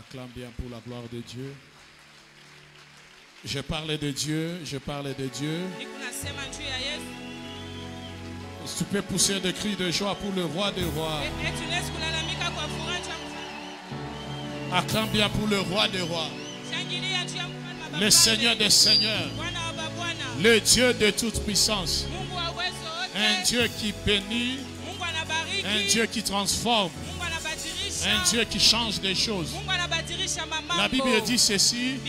Acclame bien pour la gloire de Dieu. Je parlais de Dieu, je parlais de Dieu. Tu peux pousser des cris de joie pour le roi des rois. Acclame bien pour le roi des rois. Le Seigneur des seigneurs. Le Dieu de toute puissance. Un Dieu qui bénit. Un Dieu qui transforme. Un Dieu qui change des choses. La Bible dit ceci: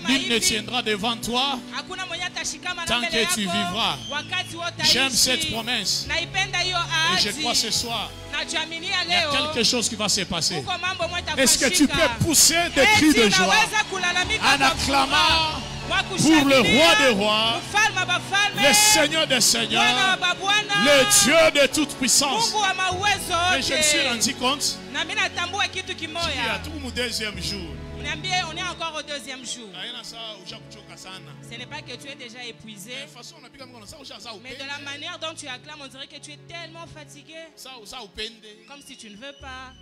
nul ne tiendra devant toi tant que tu vivras. J'aime cette promesse. Et je crois ce soir, il y a quelque chose qui va se passer. Est-ce que tu peux pousser des cris de joie en acclamant pour le roi des rois, le Seigneur des seigneurs, le Dieu de toute puissance? Et je me suis rendu compte qu'il y a tout mon deuxième jour. On est encore au deuxième jour. Ce n'est pas que tu es déjà épuisé, mais de la manière dont tu acclames, on dirait que tu es tellement fatigué, comme si tu ne veux pas.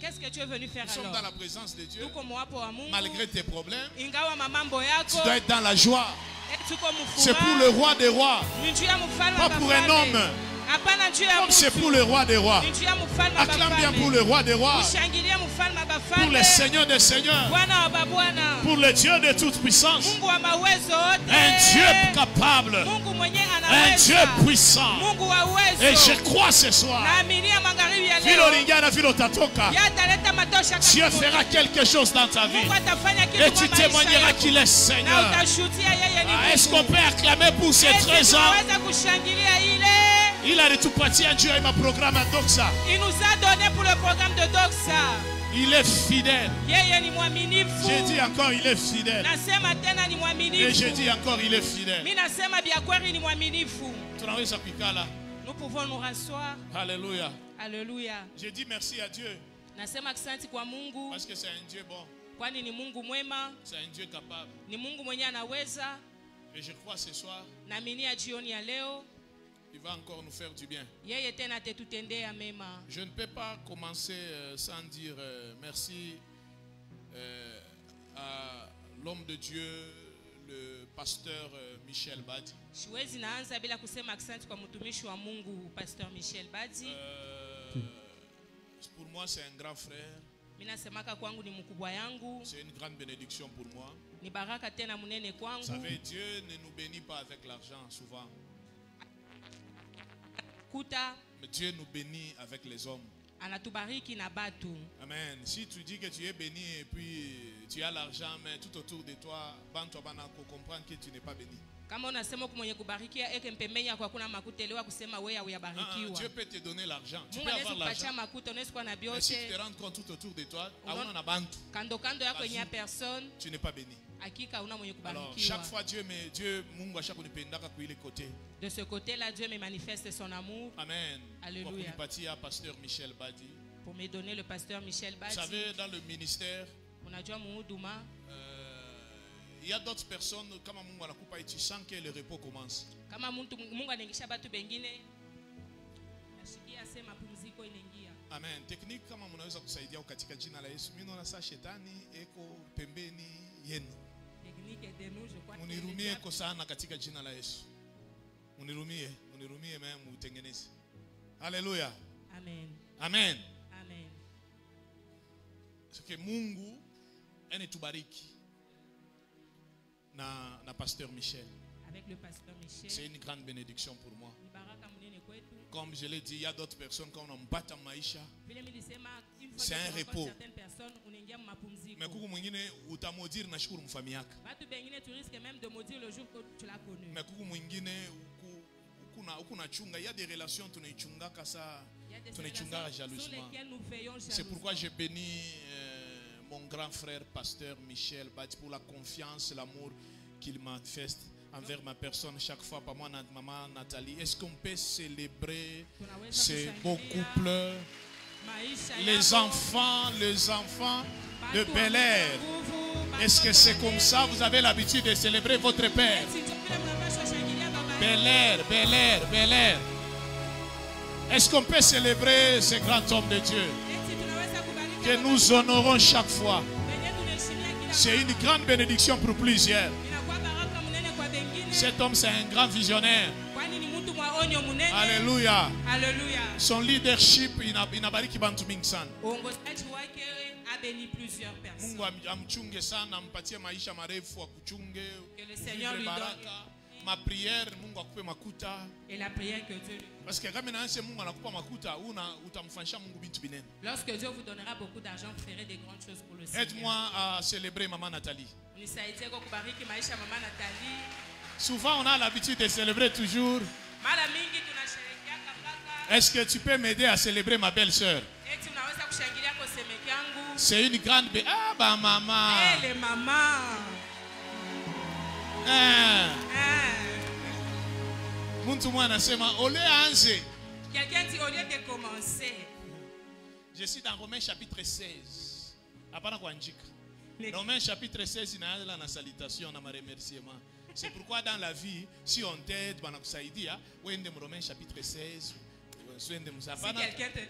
Qu'est-ce que tu es venu faire? Nous sommes dans la présence de Dieu. Malgré tes problèmes, tu dois être dans la joie. C'est pour le roi des rois, pas pour un homme. Comme c'est pour le roi des rois. Acclame bien pour le roi des rois, pour le Seigneur des seigneurs, pour le Dieu de toute puissance, un Dieu capable, un Dieu puissant. Et je crois ce soir, Dieu fera quelque chose dans ta vie et tu témoigneras qu'il est Seigneur. Est-ce qu'on peut acclamer pour ces 13 ans? Il a retupatia à Dieu et ma programme à Doxa. Il nous a donné pour le programme de Doxa. Il est fidèle. J'ai dit encore, il est fidèle. Et j'ai dit encore, il est fidèle. Nous pouvons nous rasseoir. Alléluia. Alléluia. J'ai dit merci à Dieu. Parce que c'est un Dieu bon. C'est un Dieu capable. Et je crois ce soir, il va encore nous faire du bien. Je ne peux pas commencer sans dire merci à l'homme de Dieu, le pasteur Michel Badi. Pour moi, c'est un grand frère. C'est une grande bénédiction pour moi. Vous savez, Dieu ne nous bénit pas avec l'argent souvent. Mais Dieu nous bénit avec les hommes. Amen. Si tu dis que tu es béni et puis tu as l'argent, mais tout autour de toi, comprendre que tu n'es pas béni. Dieu peut te donner l'argent. Tu peux avoir l'argent. Mais si tu te rends compte tout autour de toi, tu n'es pas béni. Alors, chaque fois Dieu de ce côté-là, Dieu me manifeste son amour. Amen. Alléluia. Pour me donner le pasteur Michel Badi. Vous savez, dans le ministère, il y a d'autres personnes, tu sens que le repos commence. Amen. Technique kama mnaweza kusaidia katika jina la Yesu. Mimi naona saa shetani eko pembeni yenu. Munirumie kwa sana katika jina la Yesu. Munirumie mimi mutengeneze. Haleluya. Amen. Amen. Amen. Que Mungu tubariki na pasteur Michel. Avec le pasteur Michel. C'est une grande bénédiction pour moi. Comme je l'ai dit, il y a d'autres personnes quand on bat en maïcha. C'est un repos. Mais kuku mwingine utamodir na shukuru mfami yako. Tu risques même de maudire le jour que tu l'as connu. Mais kuku mwingine ukuna chunga, il y a des relations tunaichunga kasa, tunaichunga jalousement. C'est pourquoi je bénis mon grand frère pasteur Michel Badi pour la confiance, l'amour qu'il manifeste envers ma personne chaque fois, par moi, maman Nathalie. Est-ce qu'on peut célébrer ces beaux couples, les enfants de Bel Air? Est-ce que c'est comme ça? Vous avez l'habitude de célébrer votre père? Bel Air, Bel Air, Bel Air. Est-ce qu'on peut célébrer ce grand homme de Dieu? que nous honorons chaque fois. C'est une grande bénédiction pour plusieurs. Cet homme, c'est un grand visionnaire. Alléluia. Son leadership, il n'a pas dit bantu mingi sana. Béni plusieurs personnes. Que le Seigneur lui donne. Ma prière, et la prière que Dieu lui donne. Parce que lorsque Dieu vous donnera beaucoup d'argent, vous ferez des grandes choses pour le Seigneur. Aide-moi à célébrer Maman Nathalie. Souvent on a l'habitude de célébrer toujours. Est-ce que tu peux m'aider à célébrer ma belle-sœur? C'est une grande... Ah bah maman. Elle est maman. Quelqu'un dit au lieu de commencer. Je suis dans Romains chapitre 16. Romains chapitre 16, il y a la salutation, un remerciement. C'est pourquoi dans la vie, si on t'aide, Romains chapitre 16. Si quelqu'un te dit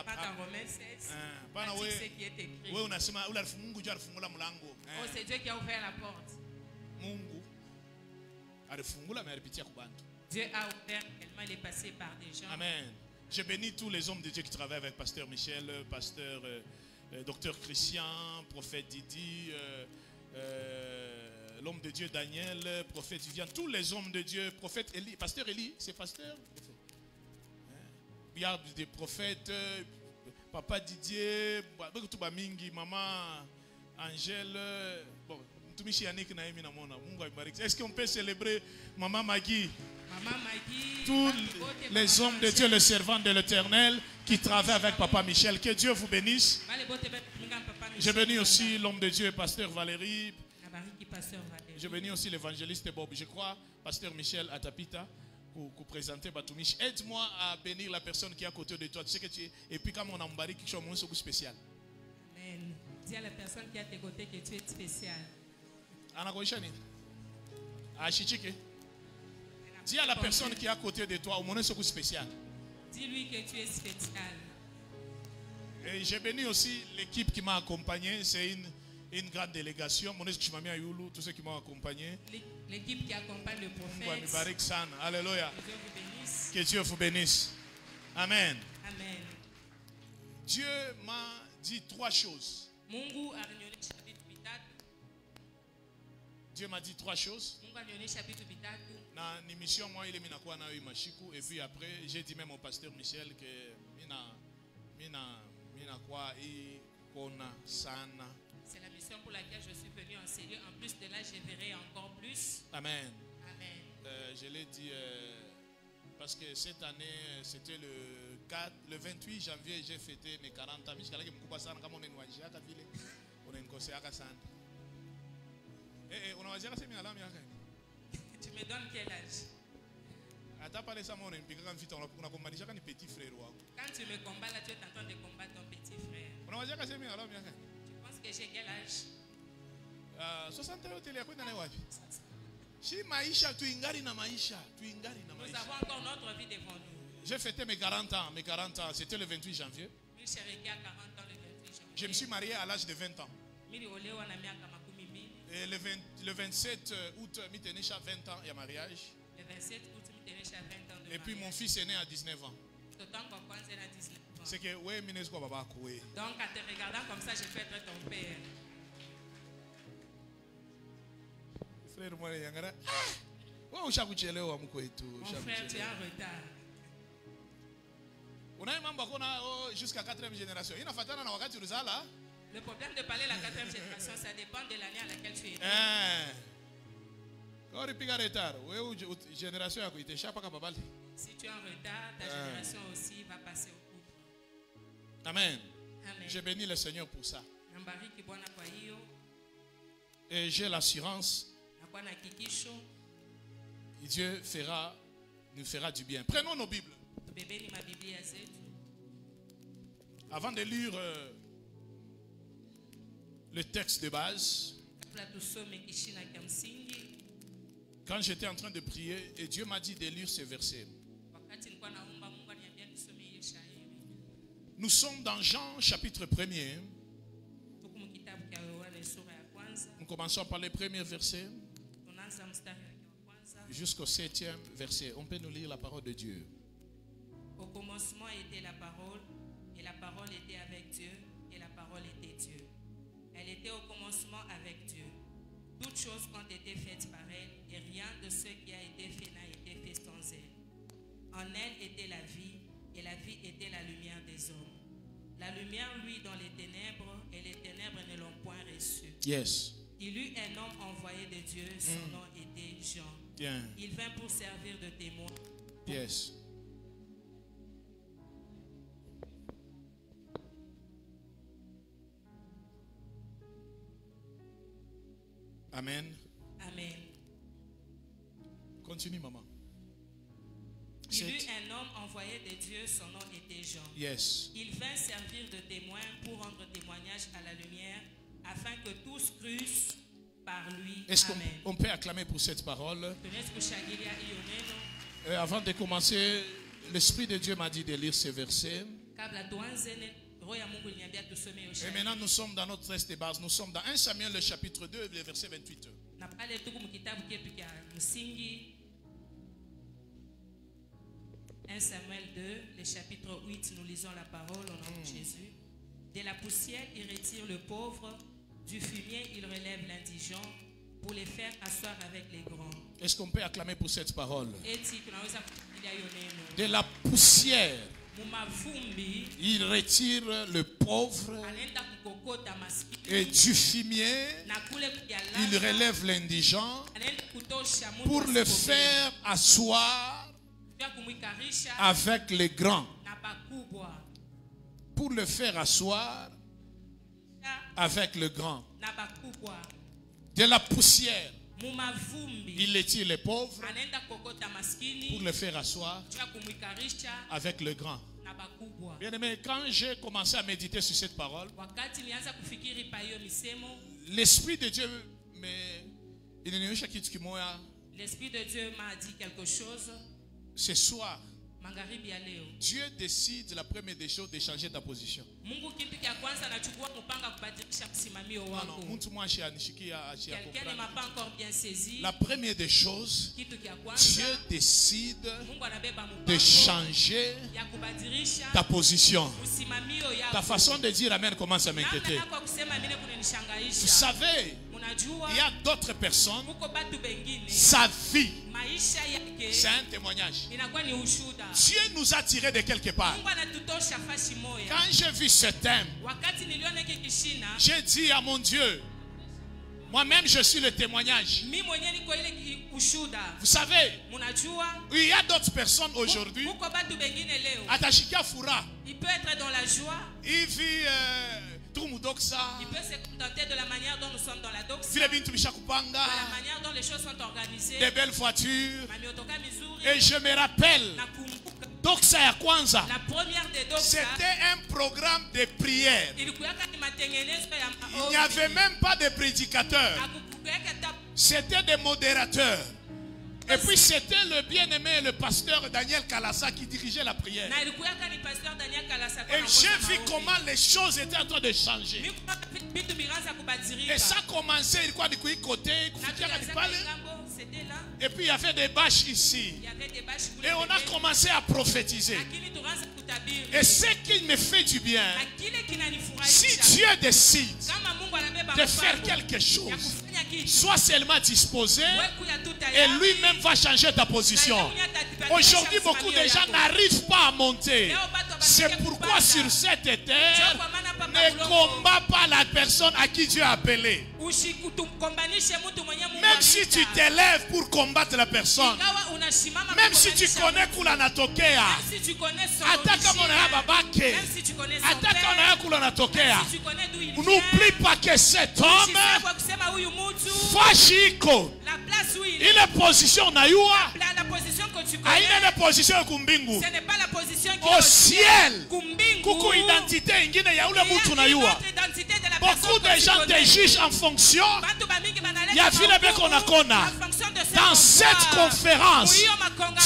pas dans Romains 16, c'est qui est écrit. Oh, c'est Dieu qui a ouvert la porte. Dieu a ouvert tellement il est passé par des gens. Amen. Je bénis tous les hommes de Dieu qui travaillent avec Pasteur Michel, Pasteur Docteur Christian, Prophète Didi, l'homme de Dieu Daniel, Prophète Viviane, tous les hommes de Dieu, Prophète Élie, Pasteur Élie, c'est Pasteur. Il y a des prophètes, Papa Didier, Maman Angèle, bon, est-ce qu'on peut célébrer Maman Maggie? Tous les hommes de Dieu, les servants de l'Éternel qui travaillent avec Papa Michel, que Dieu vous bénisse. Je bénis aussi l'homme de Dieu, Pasteur Valérie. Je bénis aussi l'évangéliste Bob. Je crois, Pasteur Michel Atapita, pour présenter Batoumiche. Aide-moi à bénir la personne qui est à côté de toi. Tu sais que tu es. Et puis, comme on a embarqué quelque chose de spécial. Amen. Dis à la personne qui est à tes côtés que tu es spécial. Dis à la personne qui est à côté de toi, au moment où spécial. Dis-lui que tu es spécial. Et j'ai béni aussi l'équipe qui m'a accompagné. C'est une grande délégation. Tous ceux qui m'ont accompagné. L'équipe qui accompagne le prophète. Alléluia. Que Dieu vous bénisse. Amen. Amen. Dieu m'a dit 3 choses. Dieu m'a dit 3 choses. Dans l'émission, moi, il est et puis après, j'ai dit même au pasteur Michel que c'est la mission pour laquelle je suis venu enseigner. En plus de là, je verrai encore plus. Amen. Amen. Je l'ai dit parce que cette année, c'était le 28 janvier, j'ai fêté mes 40 ans. Tu me donnes quel âge? Quand tu me combats là, tu es en train de combattre ton petit frère. Tu penses que j'ai quel âge? 60 ans. Nous avons encore notre vie devant nous. J'ai fêté mes 40 ans. Mes 40 ans, c'était le 28 janvier. Je me suis marié à l'âge de 20 ans. Et le 27 août, je suis 20 ans, il y a mariage. Le 27 août, je suis 20 ans. Et puis mon fils est né à 19 ans. C'est que, oui, donc en te regardant comme ça, je peux être ton père. Frère, moi, mon frère, tu es en retard. Jusqu'à 4e génération. Le problème de parler de la 4e génération, ça dépend de l'année à laquelle tu es né. Si tu es en retard, ta génération aussi va passer au couple. Amen. Amen. Je bénis le Seigneur pour ça. Et j'ai l'assurance que Dieu nous fera du bien. Prenons nos Bibles. Avant de lire le texte de base, quand j'étais en train de prier, et Dieu m'a dit de lire ce verset. Nous sommes dans Jean chapitre 1er. Nous commençons par les premiers versets jusqu'au 7e verset. On peut nous lire la parole de Dieu. Au commencement était la parole, et la parole était avec Dieu, et la parole était Dieu. Elle était au commencement avec Dieu. Toutes choses ont été faites par elle, et rien de ce qui a été fait n'a été fait sans elle. En elle était la vie, et la vie était la lumière des hommes. La lumière, lui, dans les ténèbres, et les ténèbres ne l'ont point reçue. Yes. Il eut un homme envoyé de Dieu, son nom était Jean. Bien. Il vint pour servir de témoin. Yes. Amen. Amen. Continue, maman. Il eut un homme envoyé de Dieu, son nom était Jean. Yes. Il vint servir de témoin pour rendre témoignage à la lumière, afin que tous crussent par lui. Est-ce qu'on peut acclamer pour cette parole? Avant de commencer, l'Esprit de Dieu m'a dit de lire ces versets. Et maintenant, nous sommes dans notre texte de base. Nous sommes dans 1 Samuel, le chapitre 2, le verset 28. 1 Samuel 2, le chapitre 8, nous lisons la parole au nom de Jésus. De la poussière, il retire le pauvre. Du fumier, il relève l'indigent pour les faire asseoir avec les grands. Est-ce qu'on peut acclamer pour cette parole? De la poussière, il retire le pauvre. Et du fumier, il relève l'indigent pour le faire asseoir avec les grands. Pour le faire asseoir avec le grand. De la poussière, il retire les pauvres pour le faire asseoir avec le grand. Bien aimé, quand j'ai commencé à méditer sur cette parole, l'Esprit de Dieu l'Esprit de Dieu m'a dit quelque chose. Ce soir, Dieu décide la première des choses de changer ta position. Quelqu'un ne m'a pas encore bien saisi. La première des choses, Dieu décide de changer ta position. Ta façon de dire Amen commence à m'inquiéter. Vous savez, il y a d'autres personnes, sa vie, c'est un témoignage. Dieu nous a tirés de quelque part. Quand j'ai vu ce thème, j'ai dit à mon Dieu, moi-même je suis le témoignage. Vous savez, il y a d'autres personnes aujourd'hui. Atashika Fura, il peut être dans la joie. Il vit il peut se contenter de la manière dont nous sommes dans la doxa, de la manière dont les choses sont organisées, des belles voitures. Et je me rappelle, Doxa ya Kwanza, c'était un programme de prière. Il n'y avait même pas de prédicateurs. C'était des modérateurs. Et puis c'était le bien-aimé, le pasteur Daniel Kalasa qui dirigeait la prière. Et j'ai vu comment les choses étaient en train de changer. Et ça commençait, il quoi du côté, et puis il y avait des bâches ici. Et on a commencé à prophétiser. Et ce qui me fait du bien, si Dieu décide de faire quelque chose, sois seulement disposé et lui-même va changer ta position. Aujourd'hui, beaucoup de gens n'arrivent pas à monter. C'est pourquoi sur cette terre, ne combat pas la personne à qui Dieu a appelé. Même si tu t'élèves pour combattre la personne, même si tu connais Kulana Tokea, n'oublie pas que cet homme, Fashiko, il est position Nayua, il est position Kumbingu, au ciel, Kuku identité ingine ya ule mutu Nayua. Beaucoup de gens te jugent en fonction. Il y a vile beko na kona. Dans cette conférence,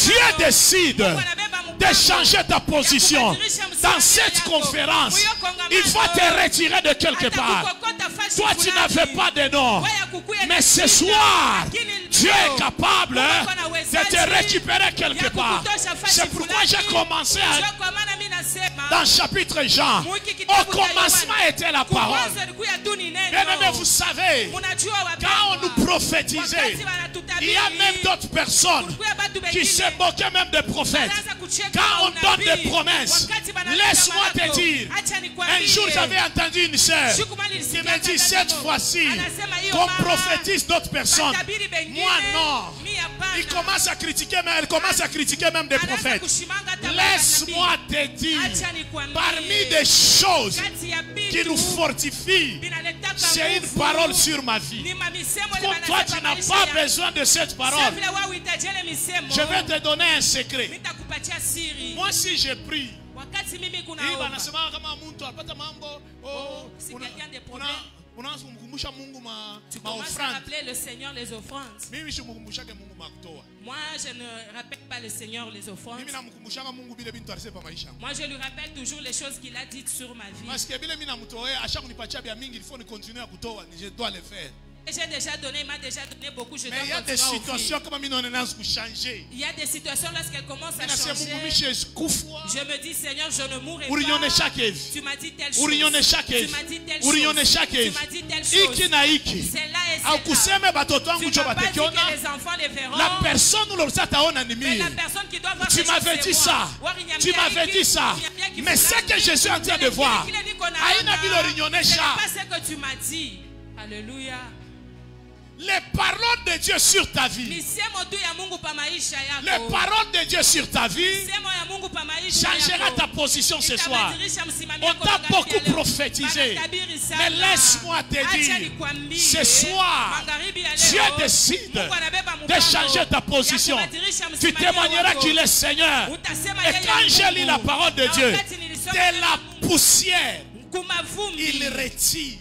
Dieu décide de changer ta position. Dans cette conférence, il va te retirer de quelque part. Toi, tu n'avais pas de nom. Mais ce soir, Dieu est capable de te récupérer quelque part. C'est pourquoi j'ai commencé dans le chapitre Jean. Au commencement était la parole. Bien-aimés, vous savez, quand on nous prophétisait, il y a même d'autres personnes qui se moquaient même des prophètes. Quand on donne des promesses, laisse-moi te dire, un jour j'avais entendu une sœur qui me dit, cette fois-ci, qu'on prophétise d'autres personnes. Moi non. Elle commence à critiquer même des prophètes. Laisse-moi te dire, parmi des choses qui nous fortifient, c'est une parole sur ma vie. Comme toi, tu n'as pas besoin de cette parole. Je vais te donner un secret. Moi, si je prie, si quelqu'un a des problèmes, tu commences à rappeler le Seigneur les offrandes. Moi, je ne rappelle pas le Seigneur les offrandes. Moi, je lui rappelle toujours les choses qu'il a dites sur ma vie. J'ai déjà donné, il m'a déjà donné beaucoup. Mais il y a des situations comme changer. Il y a des situations lorsqu'elles commencent à changer. Je me dis, Seigneur, je ne mourrai pas. Tu m'as dit telle chose. Tu m'as dit telle chose. Tu m'as dit telle chose. C'est là et c'est là. Tu n'as pas dit que les enfants les verront. La personne mais la personne qui doit voir tu m'avais dit ça. Tu m'avais dit ça. Mais ce que je suis en train de voir, ce n'est pas ce que tu m'as dit. Alléluia. Les paroles de Dieu sur ta vie. Les paroles de Dieu sur ta vie changera ta position ce soir. On t'a beaucoup prophétisé. Mais laisse-moi te dire, ce soir, Dieu décide de changer ta position. Tu témoigneras qu'il est Seigneur. Et quand je lis la parole de Dieu, de la poussière, il retire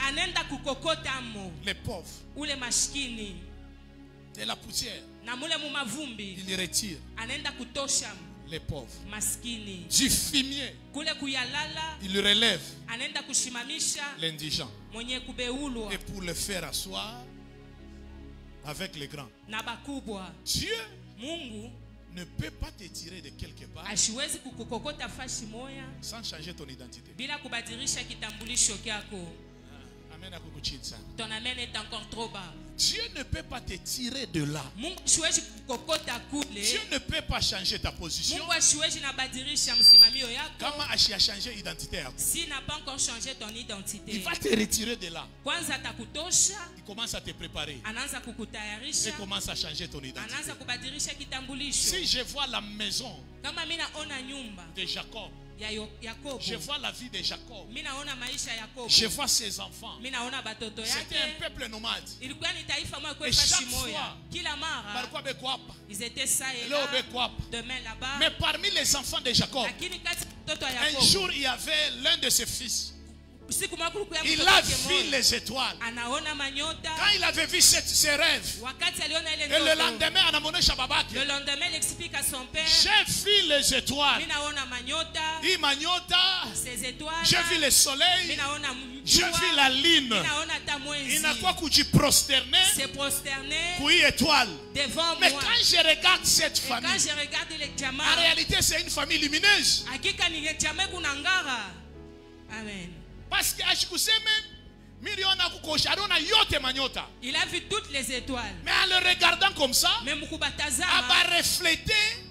les pauvres. Ou les maskini de la poussière, il retire les pauvres. Maskini. Du fumier, il relève l'indigent. Et pour le faire asseoir avec les grands. Dieu ne peut pas te tirer de quelque part sans changer ton identité. Ton amen est encore trop bas. Dieu ne peut pas te tirer de là. Dieu ne peut pas changer ta position. Comment a changé l'identité? S'il n'a pas encore changé ton identité, il va te retirer de là. Il commence à te préparer. Il commence à changer ton identité. Si je vois la maison de Jacob, je vois la vie de Jacob. Je vois ses enfants. C'était un peuple nomade. Et chaque fois, ils étaient ça et là, demain là-bas. Mais parmi les enfants de Jacob, un jour il y avait l'un de ses fils. Il a vu les étoiles. Quand il avait vu ses rêves, et le lendemain, il explique à son père, j'ai vu les étoiles. J'ai vu le soleil. J'ai vu la lune. Il n'a pas pu prosterner pour une étoile. Mais quand je regarde cette famille, en réalité c'est une famille lumineuse. Amen. Parce que il a vu toutes les étoiles. Mais en le regardant comme ça,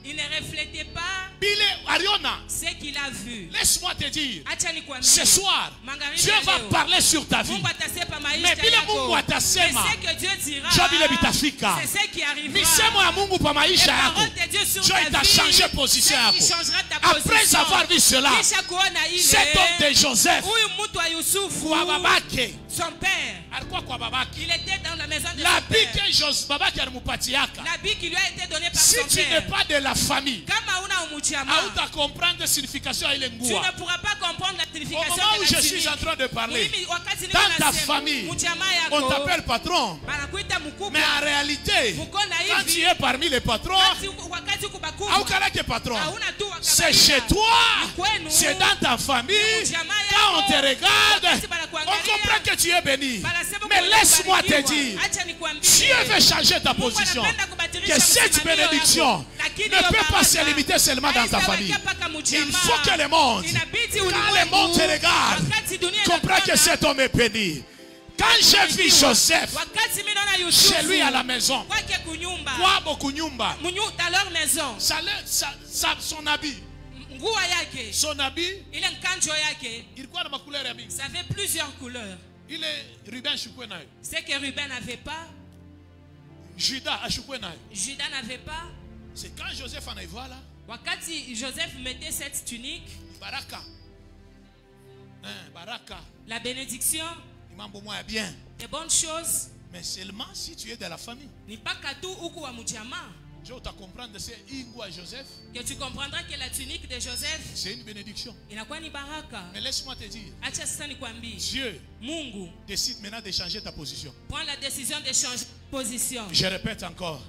il ne reflétait pas ce qu'il a vu. Laisse-moi te dire, ce soir, Dieu va parler sur ta vie. Mais c'est ce que Dieu dira. C'est ce qui arrivera. Dieu t'a changé position. Après avoir vu cela, cet homme de Joseph, son père, il était dans la maison de son père. L'habit qui lui a été donné par son père. Si tu n'es pas de la famille, tu ne pourras pas comprendre la signification au moment où je suis en train de parler, dans ta famille, on t'appelle patron. Mais en réalité, quand tu es parmi les patrons, c'est chez toi, c'est dans ta famille. Quand on te regarde, comprend que tu es béni. Mais laisse-moi te dire, Dieu veut changer ta position. Que cette bénédiction ne peut pas se limiter seulement dans ta famille. Il faut que le monde, quand le monde te regarde, comprenne que cet homme est béni. Quand j'ai vu Joseph chez lui à la maison, quoi beaucoup nyumba, son habit, son habit, ça avait plusieurs couleurs. C'est que Ruben n'avait pas. Judas n'avait pas. C'est quand Joseph en est voilà. Wakati Joseph mettait cette tunique, Baraka. la bénédiction, bien. des bonnes choses. Mais seulement si tu es de la famille. Que tu comprendras que la tunique de Joseph, c'est une bénédiction. Mais laisse-moi te dire, Dieu décide maintenant de changer ta position. Prends la décision de changer de position. Je répète encore,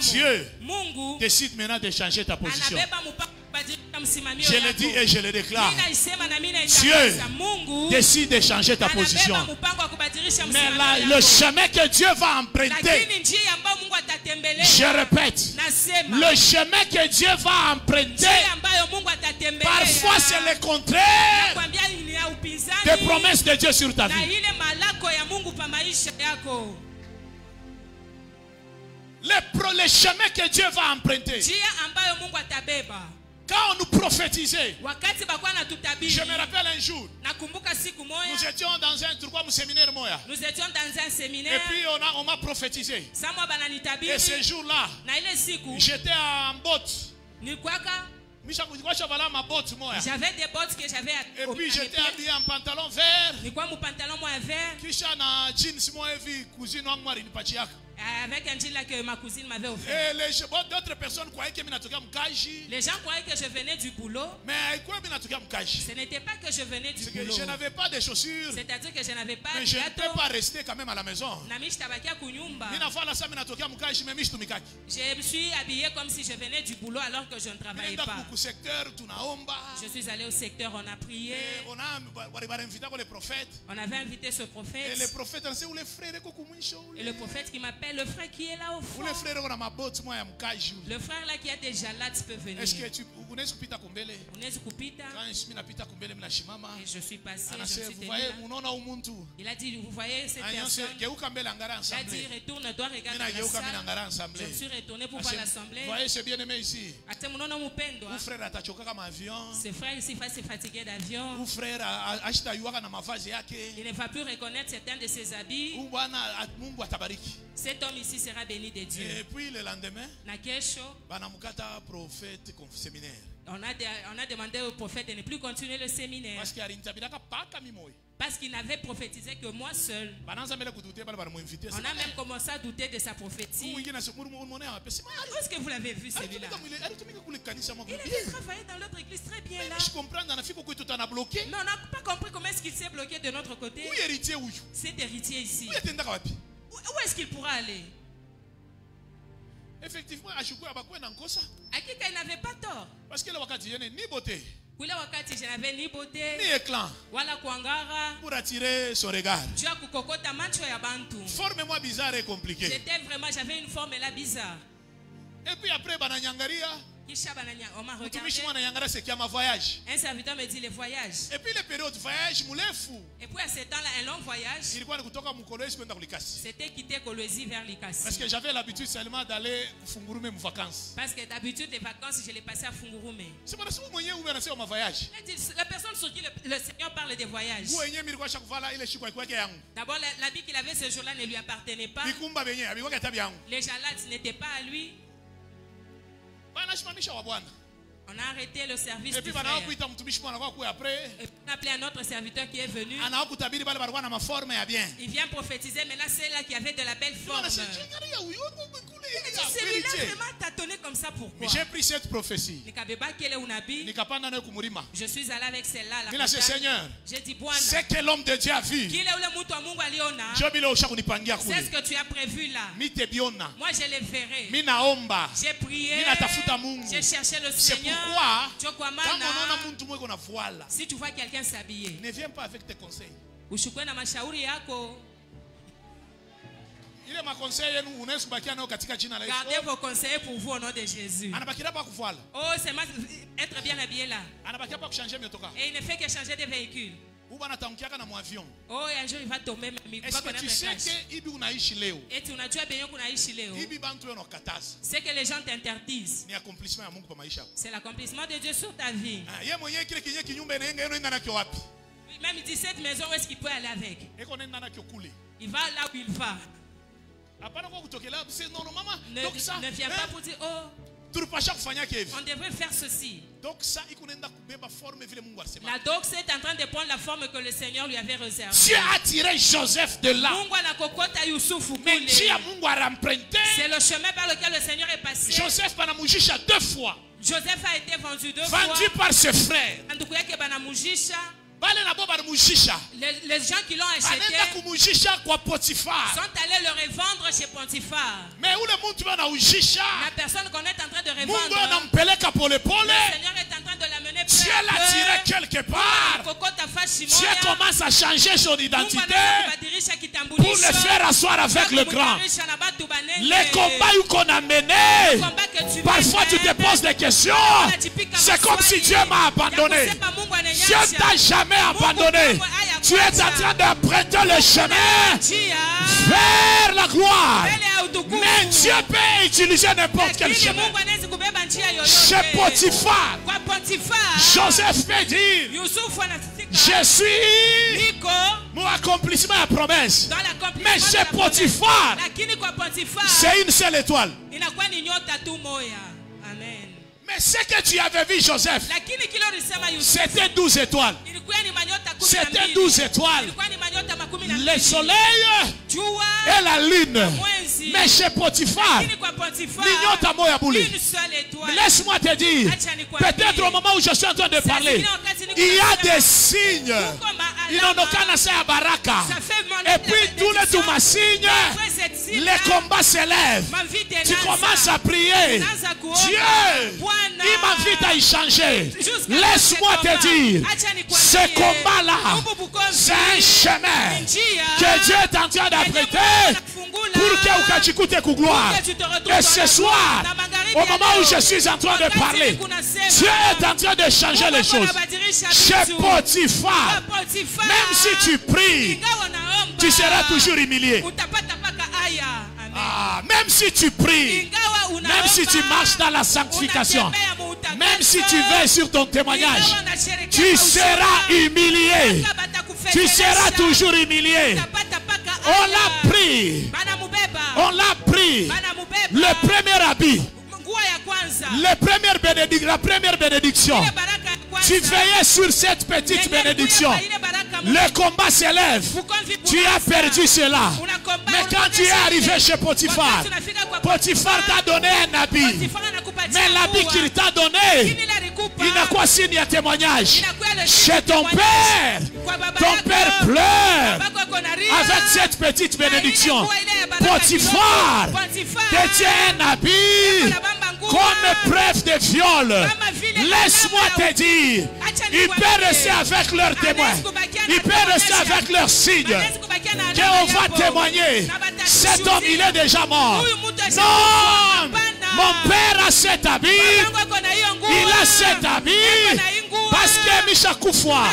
Dieu décide maintenant de changer ta position. Je le dis et je le déclare. Dieu décide de changer ta position. Mais là, le chemin que Dieu va emprunter, je répète, le chemin que Dieu va emprunter, parfois c'est le contraire des promesses de Dieu sur ta vie. Le chemin que Dieu va emprunter, quand on nous prophétisait, je me rappelle un jour, nous étions dans un séminaire. Et puis on m'a prophétisé. Et ce jour-là, j'étais en botte. J'avais des bottes que j'avais. Et puis j'étais habillé en pantalon vert. Avec un jean là que ma cousine m'avait offert. Et d'autres personnes croyaient que les gens croyaient que je venais du boulot. Mais ce n'était pas que je venais du boulot. Je n'avais pas de chaussures. C'est-à-dire que je n'avais pas de gâteau. Mais je ne peux pas rester quand même à la maison. Je me suis habillé comme si je venais du boulot alors que je ne travaillais pas. Je suis allé au secteur, on a prié. On avait invité ce prophète. Et le prophète qui m'appelle, le frère qui est là au fond. Le frère là qui a des jalates peut venir. Est-ce que tu kupita? Et je suis passé, je suis tenu là. Il a dit, vous voyez cette personne? Il a dit, retourne, dois regarder la salle. Je me suis retourné pour voir l'assemblée. Vous voyez ce bien-aimé ici? Ce frère ici va se fatiguer d'avion. Il ne va plus reconnaître certains de ses habits. Cet homme ici sera béni de Dieu. Et puis le lendemain, on a demandé au prophète de ne plus continuer le séminaire. Parce qu'il n'avait prophétisé que moi seul. On a même commencé à douter de sa prophétie. Où est-ce que vous l'avez vu celui-là? Il avait travaillé dans l'autre église très bien là. Mais on n'a pas compris comment est-ce qu'il s'est bloqué de notre côté. Cet héritier ici. Où est-ce qu'il pourra aller? Effectivement, Akika n'avait pas tort. Parce que ni beauté, je n'avais ni beauté, ni éclat pour attirer son regard. Forme-moi bizarre et compliquée. J'avais une forme là bizarre. Et puis après, on m'a regardé. Un serviteur me dit le voyage. Et puis les périodes de voyage, et puis à ce temps-là, un long voyage, c'était quitter Kolwezi vers Likasi. Parce que j'avais l'habitude seulement d'aller Fungurume en vacances. Parce que d'habitude, les vacances, je les passais à Fungurume. C'est pas ça mon voyage. La personne sur qui le Seigneur parle des voyages. D'abord, l'habit qu'il avait ce jour-là ne lui appartenait pas. Les jalates n'étaient pas à lui. On a arrêté le service du frère. Et puis on a appelé un autre serviteur qui est venu. Il vient prophétiser, mais là c'est là qui avait de la belle forme. Celui-là vraiment tâtonné comme ça, pourquoi? J'ai pris cette prophétie. Je suis allé avec celle-là. J'ai dit, c'est que l'homme de Dieu a vu. C'est ce que tu as prévu là. Moi je les verrai. J'ai prié. J'ai cherché le Seigneur. Pourquoi, Si tu vois quelqu'un s'habiller, ne viens pas avec tes conseils. Gardez vos conseils pour vous au nom de Jésus. Oh, c'est être bien habillé là. Et il ne fait que changer de véhicule. Oh, un jour il va tomber. Est-ce que tu sais que et tu as bien c'est que les gens t'interdisent. C'est l'accomplissement de Dieu sur ta vie. Même il dit cette maison, où est-ce qu'il peut aller avec? Il va là où il va. Ne viens pas pour dire, oh, on devrait faire ceci. La doxa est en train de prendre la forme que le Seigneur lui avait réservée. Dieu a tiré Joseph de là. Mais c'est le chemin par lequel le Seigneur est passé. Joseph a été 2 fois. Joseph a été vendu 2 fois. Vendu par ses frères. Les gens qui l'ont acheté sont allés le revendre chez Potiphar. Mais la personne qu'on est en train de revendre, le Seigneur est en train de l'amener Dieu l'a tiré quelque part. Dieu commence à changer son identité pour le faire asseoir avec le grand. Les combats qu'on a menés, parfois tu te poses des questions. C'est comme si Dieu m'a abandonné. Dieu ne t'a jamais abandonné. Tu es en train d'emprunter le chemin vers la gloire. Mais Dieu peut utiliser n'importe quel chemin. Chez Potiphar, Joseph peut dire, je suis mon accomplissement et promesse. Mais chez Potiphar, c'est une seule étoile. Mais ce que tu avais vu, Joseph, c'était 12 étoiles. C'était 12 étoiles. Le soleil et la lune. Mais chez Potiphar, laisse-moi te dire, peut-être au moment où je suis en train de parler, il y a des signes. Et puis tous les tout signes, les combats s'élèvent. Tu commences à prier. Dieu, il m'invite à y changer. Laisse-moi te dire, ce combat-là, c'est un chemin que Dieu est en train d'apprêter pour que Ukachikute gloire. Et ce soir, au moment où je suis en train de parler, Dieu est en train de changer les choses. Chez Potiphar, même si tu pries, tu seras toujours humilié. Même si tu pries, même si tu marches dans la sanctification, même si tu veilles sur ton témoignage, tu seras humilié. Tu seras toujours humilié. On l'a pris. On l'a pris. Le premier habit. La première bénédiction. Tu veillais sur cette petite bénédiction. Le combat s'élève. Tu as perdu cela. Mais quand tu es arrivé chez Potiphar, Potiphar t'a donné un habit. Mais l'habit qu'il t'a donné, il n'a quoi signe à témoignage. Chez ton père pleure avec cette petite bénédiction. Potiphar détient un habit comme preuve de viol. Laisse-moi te dire, il peut rester avec leurs témoins, il peut rester avec leurs signes, qu'on va témoigner. Cet homme, il est déjà mort. Non, mon père a cet habit, il a cet habit, parce que Misha Koufoua.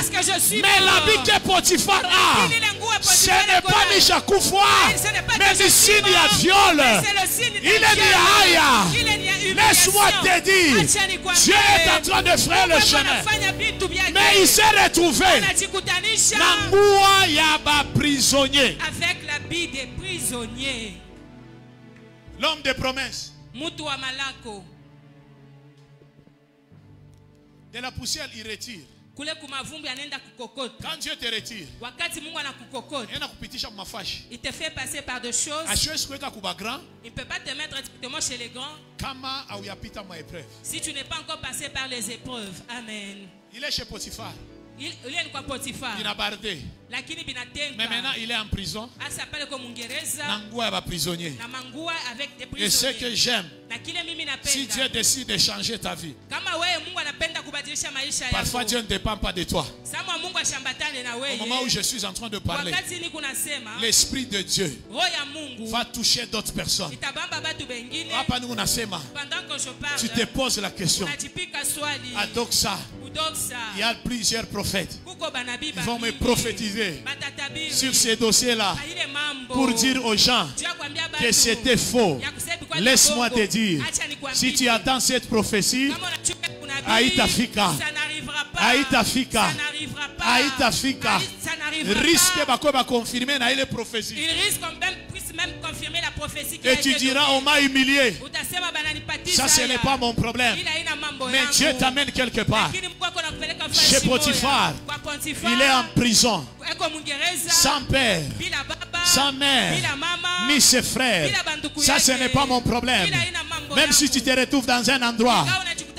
Mais l'habit que Potiphar a, ce n'est pas Misha Koufoua, mais le signe à viol. Il est dit Aya. Laisse-moi te dire, Dieu est en train de faire le chemin. Mais il s'est retrouvé prisonnier. Avec l'habit des prisonniers. L'homme des promesses. De la poussière, il retire. Quand Dieu te retire, il te fait passer par des choses. Il ne peut pas te mettre directement chez les grands si tu n'es pas encore passé par les épreuves. Amen. Il est chez Potiphar. Il a bardé. Mais maintenant il est en prison. Prisonnier. Et ce que j'aime, si Dieu décide de changer ta vie, parfois Dieu ne dépend pas de toi. Au moment où je suis en train de parler, l'Esprit de Dieu va toucher d'autres personnes. Tu te poses la question. À Doxa, il y a plusieurs prophètes. Ils vont me prophétiser sur ces dossiers-là pour dire aux gens que c'était faux. Laisse-moi te dire, si tu attends cette prophétie, Aïtafika, Aïtafika, Aïtafika, risque de confirmer les prophéties. Il risque même confirmer la prophétie. Et tu diras, on m'a humilié. Ça, ce n'est pas mon problème. Mais Dieu t'amène quelque part. Chez Potiphar, il est en prison, sans père, sans mère, ni ses frères. Ça, ce n'est pas mon problème. Même si tu te retrouves dans un endroit,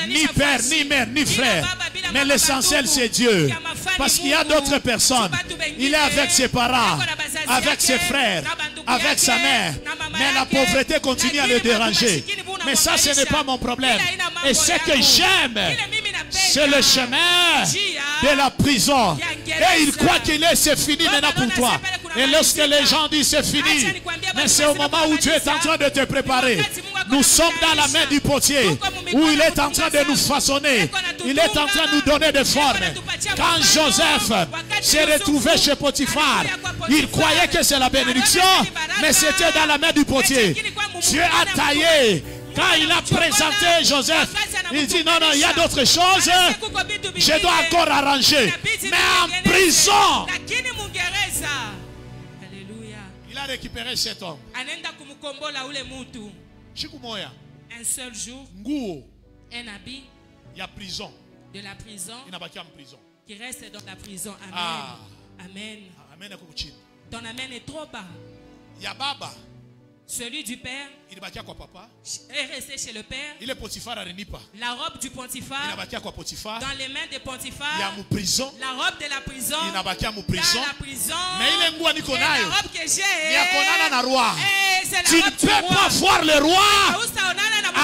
ni père, ni mère, ni frère. Mais l'essentiel, c'est Dieu. Parce qu'il y a d'autres personnes. Il est avec ses parents, avec ses frères, avec sa mère. Mais la pauvreté continue à le déranger. Mais ça, ce n'est pas mon problème. Et ce que j'aime, c'est le chemin de la prison. Et il croit qu'il est, c'est fini maintenant pour toi. Et lorsque les gens disent c'est fini, mais c'est au moment où Dieu est en train de te préparer. Nous sommes dans la main du potier, où il est en train de nous façonner. Il est en train de nous donner des formes. Quand Joseph s'est retrouvé chez Potiphar, il croyait que c'est la bénédiction, mais c'était dans la main du potier. Dieu a taillé. Quand il a présenté Joseph, il dit non, non, il y a d'autres choses. Je dois encore arranger. Mais en prison, il a récupéré cet homme. Un seul jour, un habit il y a prison. De la prison, il n'a pas qu'en prison. Qui reste dans la prison. Amen. Ah. Amen. Amen. Ton amen est trop bas. Il y a baba. Celui du père est resté chez le père. La robe du Potiphar dans les mains de Potiphar. La robe de la prison dans la prison. Et la robe que j'ai, tu ne peux pas voir le roi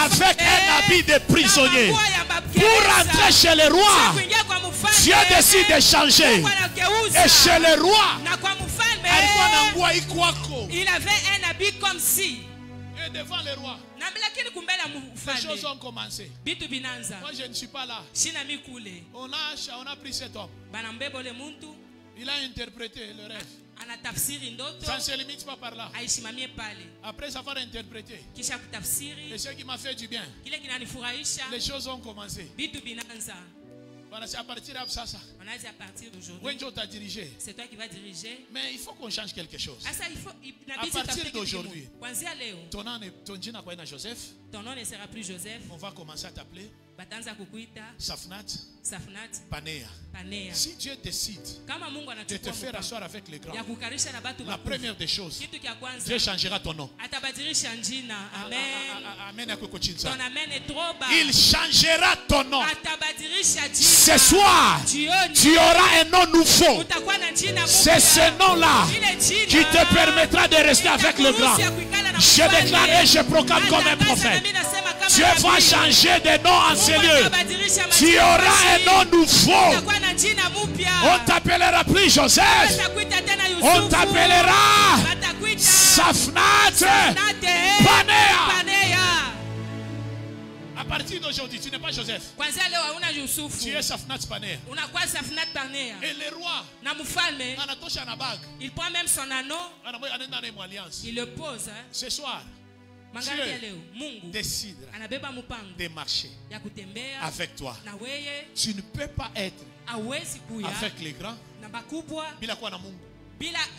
avec un habit de prisonnier. Pour rentrer chez le roi, Dieu décide de changer. Et chez le roi, il avait un habit comme si. Et devant le roi, les choses ont commencé. Moi je ne suis pas là. On a pris cet homme. Il a interprété le rêve. Ça ne se limite pas par là. Après avoir interprété, et ce qui m'a fait du bien, les choses ont commencé. C'est à partir d'aujourd'hui. C'est toi qui vas diriger. Mais il faut qu'on change quelque chose. À partir d'aujourd'hui, ton nom ne sera plus Joseph. On va commencer à t'appeler Safnat Panea. Si Dieu décide de te faire asseoir avec les grands, la première des choses, Dieu changera ton nom. Amen. Ton amen est trop bas. Il changera ton nom. Ce soir, tu auras un nom nouveau. C'est ce nom-là qui te permettra de rester avec le grand. Je déclare et je proclame comme un prophète. Dieu va changer de nom en ces lieux. Tu auras un nom nouveau. On t'appellera plus Joseph. On t'appellera Safnat Panea. À partir d'aujourd'hui, tu n'es pas Joseph. Tu es Safnat Panea. Et le roi, il prend même son anneau. Il le pose. Ce soir, Dieu décide de marcher avec toi. Tu ne peux pas être avec les grands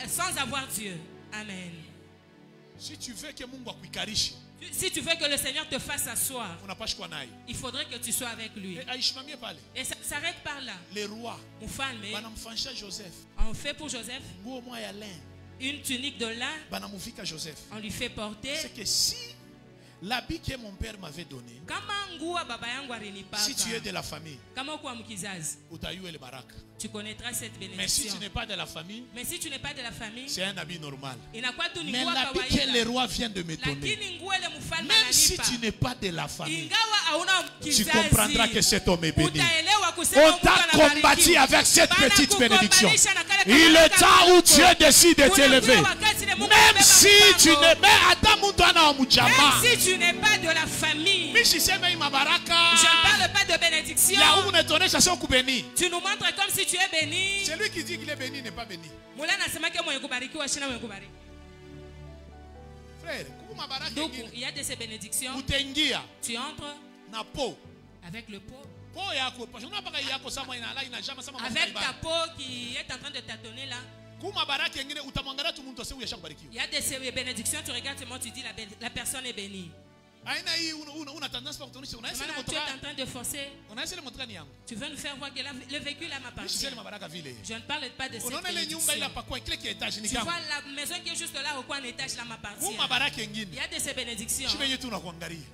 sans avoir Dieu. Amen. Si tu veux que Mungu akuikarishi, si tu veux que le Seigneur te fasse asseoir, il faudrait que tu sois avec lui. Et ça s'arrête par là. Les rois, on fait pour Joseph une tunique de lin. On lui fait porter. C'est que si l'habit que mon père m'avait donné, si tu es de la famille, tu connaîtras cette bénédiction. Mais si tu n'es pas de la famille, c'est un habit normal. Mais l'habit que le roi vient de me donner, même si tu n'es pas de la famille, tu comprendras que cet homme est béni. On t'a combattu avec cette petite bénédiction. Il est temps où Dieu décide de t'élever. Même si tu n'es pas de la famille, je ne parle pas de bénédiction. Tu nous montres comme si tu es béni. Celui qui dit qu'il est béni n'est pas béni. Frère, donc il y a de ces bénédictions. Tu entres avec le pot. Avec ta peau qui est en train de tâtonner là. Il y a des bénédictions, tu regardes seulement, tu dis la personne est bénie. Tu es en train de forcer. Tu veux nous faire voir que le véhicule m'appartient. Je ne parle pas de cette bénédiction. Tu vois la maison qui est juste là au coin étage là m'appartient. Il y a de ces bénédictions.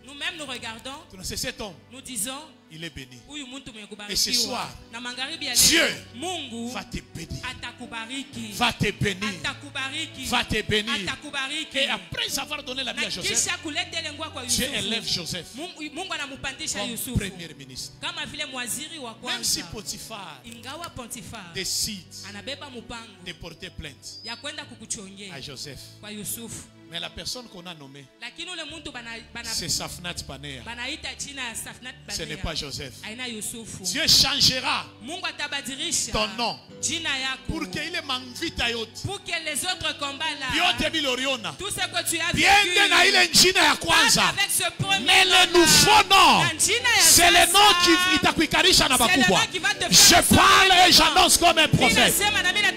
Nous-mêmes nous regardons. Nous disons il est béni. Et ce soir, Dieu va te bénir. Va te bénir. Va te bénir. Et après avoir donné la vie à Joseph, Dieu élève Joseph comme premier ministre. Même si Potiphar décide de porter plainte à Joseph, mais la personne qu'on a nommée, c'est Safnat Panéa. Ce n'est pas Joseph. Dieu changera ton nom pour que les autres combats là, tout ce que tu as vécu, mais le nouveau nom, c'est le nom qui va te faire. Je parle et j'annonce comme un prophète.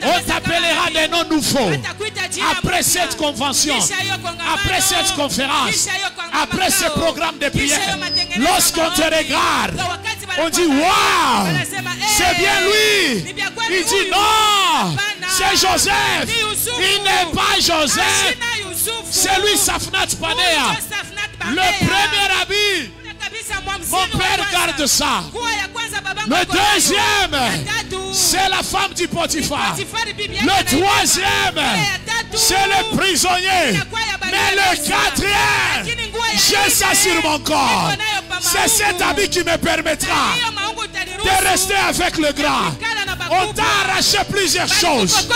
On t'appellera des noms nouveaux après cette convention, après cette conférence, après ce programme de prière. Lorsqu'on te regarde, on dit waouh, c'est bien lui. Il dit non, c'est Joseph. Il n'est pas Joseph, c'est lui Safnat Panéa. Le premier habit, mon père garde ça. Le deuxième, c'est la femme du Potiphar. Le troisième, c'est le prisonnier. Mais le quatrième, j'ai ça sur mon corps. C'est cet habit qui me permettra de rester avec le grand. On t'a arraché plusieurs choses,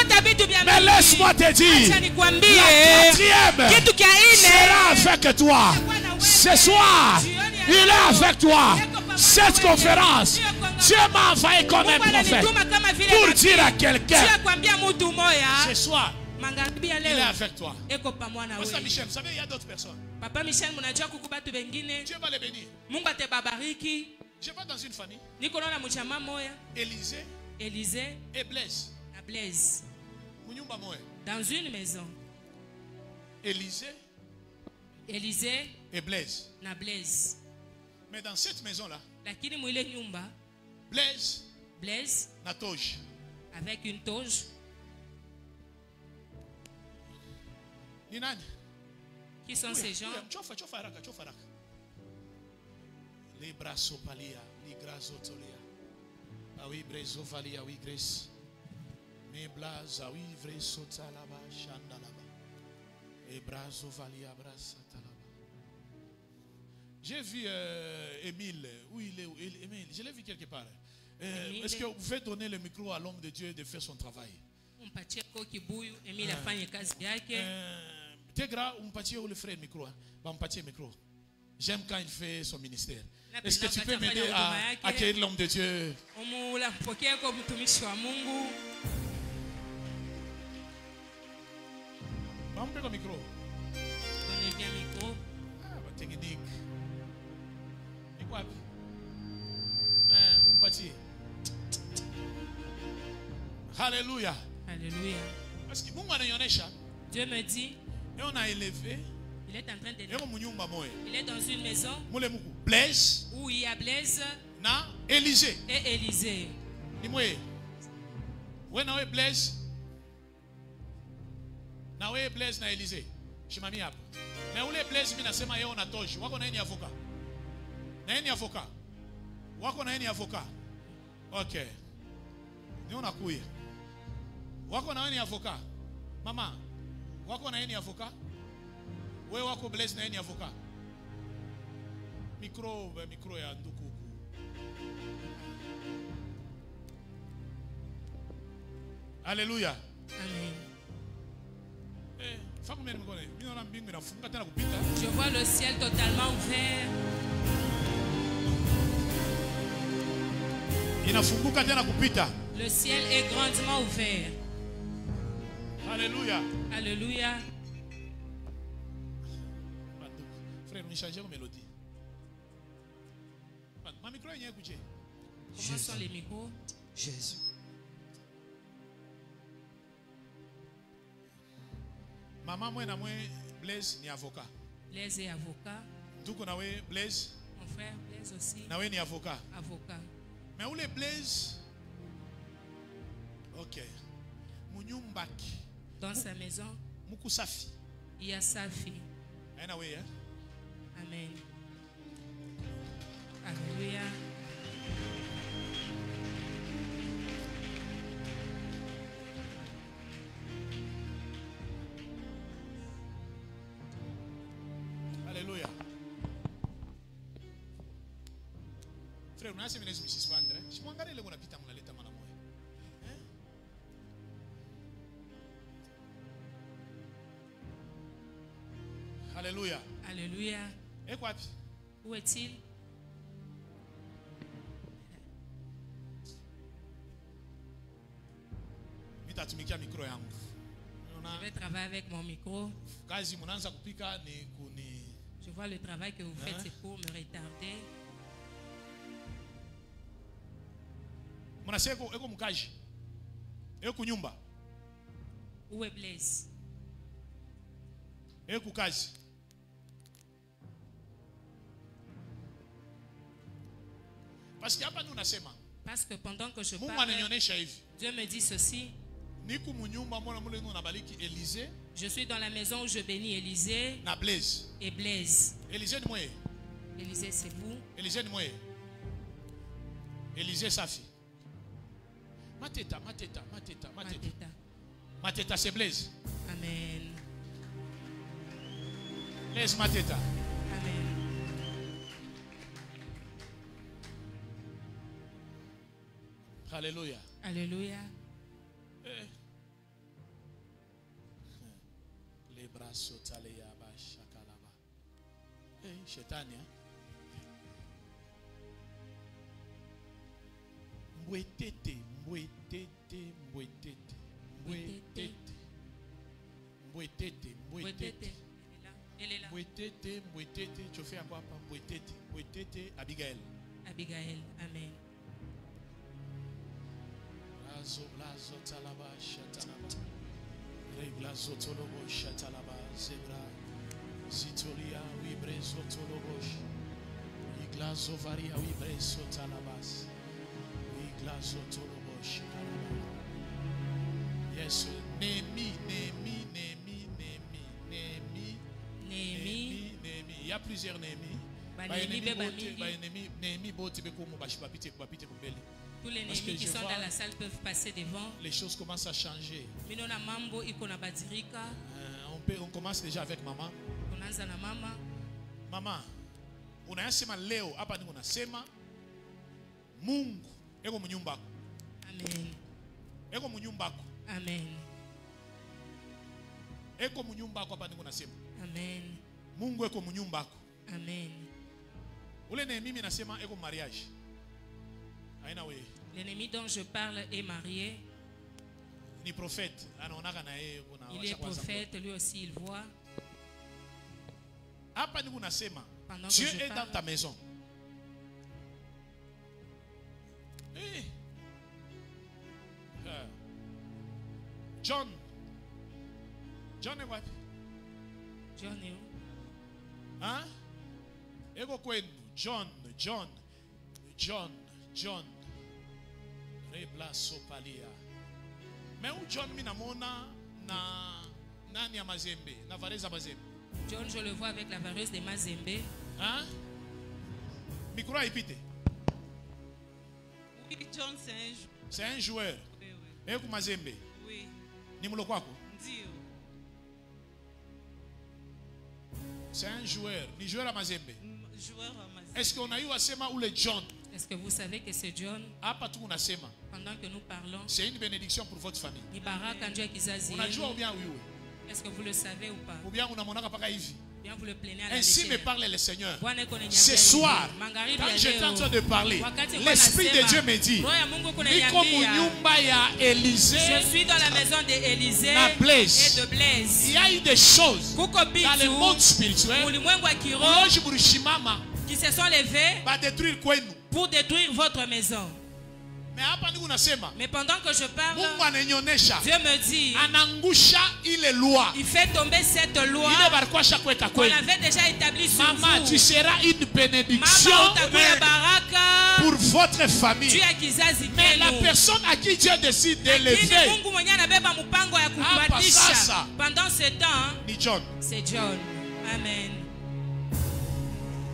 mais laisse-moi te dire, la quatrième sera avec toi. Ce soir, il est avec toi. Cette conférence, Dieu m'a envoyé comme un prophète pour dire à quelqu'un, ce soir, il est avec toi. Pasteur Michel, vous savez, il y a d'autres personnes. Papa Michel, Dieu va les bénir. Je vais dans une famille. Élisée et Blaise. Dans une maison. Élisée et Blaise. Mais dans cette maison-là, Blaise na toge. Avec une toge. Qui sont ces gens? Les bras sopalia, les gras otolia. Ah oui, brezo valia, oui, grace. Mais blaza, oui, vrai sota là-bas, chanda là-bas. Et brazo valia, brasata là-bas. J'ai vu Émile. Où il est? Émile, je l'ai vu quelque part. Est-ce que vous pouvez donner le micro à l'homme de Dieu de faire son travail? T'es gras, on patie où le frère micro? On patie micro. J'aime quand il fait son ministère. Est-ce que tu peux m'aider à accueillir l'homme de Dieu? On peut le micro. Ah, technique. Et quoi? On patie. Alléluia. Alléluia. Parce que Dieu me dit, et on a élevé. Il est en train de. Il est dans une maison. Blaise. Où il y a Blaise. Na Élisée. Et Élisée. Dis-moi. Où est Blaise? Na Blaise na Élisée. Je m'ai mis à. Mais où les blesses minasema yeye unatoshi. Wako na nini avocat? Na nini avocat? Wako na nini avocat? Okay. Ni unakuya. Wako na nini avocat? Mama, wako na nini avocat? Wewe wako bless na nini avocat? Micro ya nduku. Alléluia. Amen. Je vois le ciel totalement ouvert. Le ciel est grandement ouvert. Alléluia. Alléluia. Frère, on change de mélodie. Ma micro est écouté. Comment sont les micros? Jésus. Maman, moi, Blaise ni avocat. Blaise est avocat. Tout qu'on a Blaise. Mon frère Blaise aussi. Nawe ni avocat. Avocat. Mais où les Blaise? Ok. Munyumbaki. Dans sa maison. Mukusafi. Il y a sa fille. Amen. Amen. Alléluia. Alléluia. Frère, on a séminaire sur Mrs. Pandre. Je m'en garde le bon appétit à mon aleta mana moye. Alléluia. Alléluia. Et quoi? Où est-il? Je vais travailler avec mon micro. Je vois le travail que vous faites, c'est pour me retarder. Où est Blaise? Parce que pendant que je parle, Dieu me dit ceci. Je suis dans la maison où je bénis Élisée et Blaise. Élisée, c'est vous. Élisée, sa fille. Mateta, c'est Blaise. Amen. Blaise Mateta. Amen. Alléluia. Alléluia. Les bras sautent à l'éaba, chakalaba. Chétania. Mbouetete. Elle est là. Mbouetete. Tu fais à quoi? Mbouetete, Abigail. Abigail, amen. Blazo talaba shatalaba. Reglazo tolobo shatalaba zebra. Zitoria wibrezo tolobosh. Iglazo varia wibrezo talabas. Iglazo tolobosh kalaba. Yes, Némi. Il y a plusieurs Némi. Tous les ennemis qui sont dans la salle peuvent passer devant. Les choses commencent à changer. On commence déjà avec maman. Maman, unayasema leo hapa niko nasema Mungu eko mnyumbako. Amen. Eko mnyumbako. Amen. Eko mnyumbako hapa niko nasema. Amen. Mungu eko mnyumbako. Amen. Ule na mimi nasema eko mariage. L'ennemi dont je parle est marié. Il est prophète. Il est prophète, lui aussi il voit. Dieu est dans ta maison. John est what? John est où? Hein? John. Rebla sopalia. Mais où John minamona na nani ya mazembe, na vareza mazembe. John, je le vois avec la vareuse de Mazembe. Hein? Micro à épité. Oui, John, c'est un joueur. Oui, oui. Et pour Mazembe? Oui. Nimulo quoi? Dio. C'est un joueur. Ni joueur à Mazembe. Joueur à Mazembe. Est-ce qu'on a eu Asema ou le John? Est-ce que vous savez que c'est John? Pendant que nous parlons, c'est une bénédiction pour votre famille. On a joué ou bien oui? Est-ce que vous le savez ou pas? Ou bien on a mon bien vous le plaignez à la ainsi me parle le Seigneur. Ce soir, quand j'étais en train de parler, l'Esprit de Dieu me dit, je suis dans la maison d'Élisée et de Blaise. Il y a eu des choses dans le monde spirituel qui se sont levés pour détruire votre maison. Mais pendant que je parle, Dieu me dit, il fait tomber cette loi qu'on avait déjà établie sur vous. Tu seras une bénédiction pour votre famille. Mais la personne à qui Dieu décide d'élever, pendant ce temps, c'est John. Amen.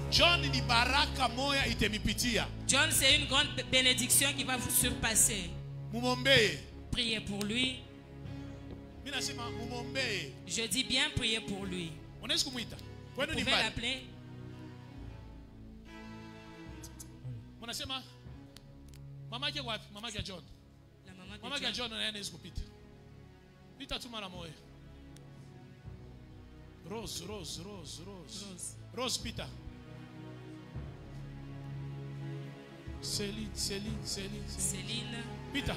John ni baraka moya itemipitia. John, c'est une grande bénédiction qui va vous surpasser. Priez pour lui. Je dis bien prier pour lui. Vous pouvez l'appeler. Mama ki wapi? Mama ki John. La maman Mama ki John na nezi kupita. Pita tu mara moya. Rose Peter. Céline. Pita.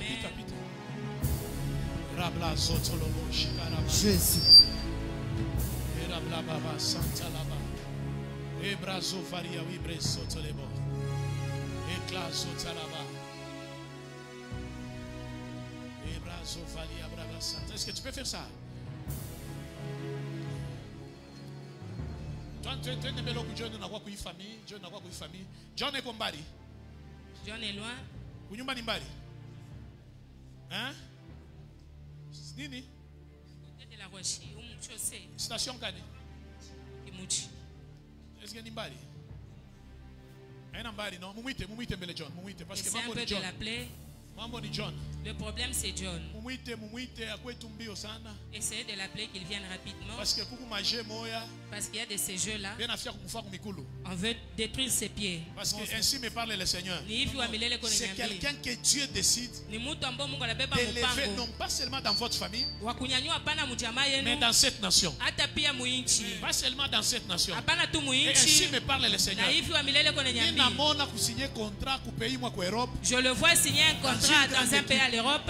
Rabla Zotolobo Shikaraba. Jésus. Rabla Baba Santa Laba. Ebrazo Faria Wibre Sotolebo. Ekla Zotalaba. Ebrazo Faria Brava Santa. Est-ce que tu peux faire ça? John est Kombari. John est loin. Kunyumba ni mbali. Hein? Nini? De la Roche, Station kani? Kimuchi. Est-ce que ni mbali? Aina mbali non, mumuite mbele John, mumuite parce que mambo ni John. Mambo ni John. Le problème c'est John. Mumuite akwetu mbio sana. Essayez de l'appeler qu'il vienne rapidement. Parce que kuku maje moya. Parce qu'il y a de ces jeux-là. On veut détruire ses pieds. Parce que ainsi me parle le Seigneur. C'est quelqu'un que Dieu décide d'élever, non pas seulement dans votre famille, mais dans cette nation. Pas seulement dans cette nation. Et ainsi me parle le Seigneur. Je le vois signer un contrat dans un pays à l'Europe.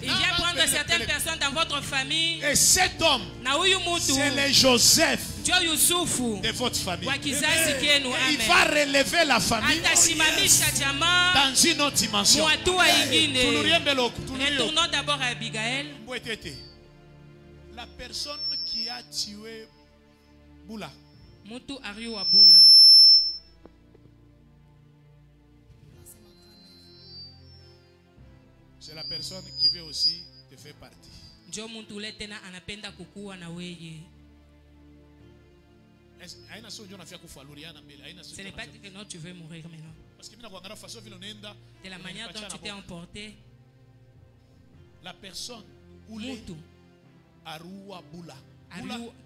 Il vient prendre certaines personnes dans votre famille. Et cet homme, c'est le Joseph de votre famille. Et il va relever la famille dans une autre dimension. Retournons d'abord à Abigail. La personne qui a tué Boula. C'est la personne qui veut aussi te faire partie. Ce n'est pas que non, tu veux mourir maintenant. De la manière dont tu t'es emporté, la personne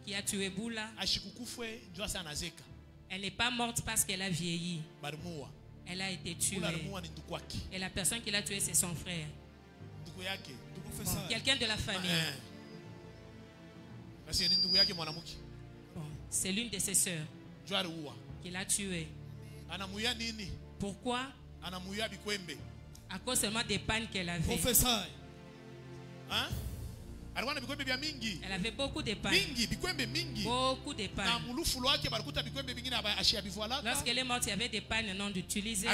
qui a tué Boula, elle n'est pas morte parce qu'elle a vieilli. Elle a été tuée. Et la personne qui l'a tuée, c'est son frère. Quelqu'un de la famille. Bon, c'est l'une de ses sœurs qui l'a tué. Pourquoi? À cause seulement des pannes qu'elle avait. Hein? Elle avait beaucoup de pannes. Beaucoup de pannes. Lorsqu'elle est morte, il y avait des pannes non utilisées.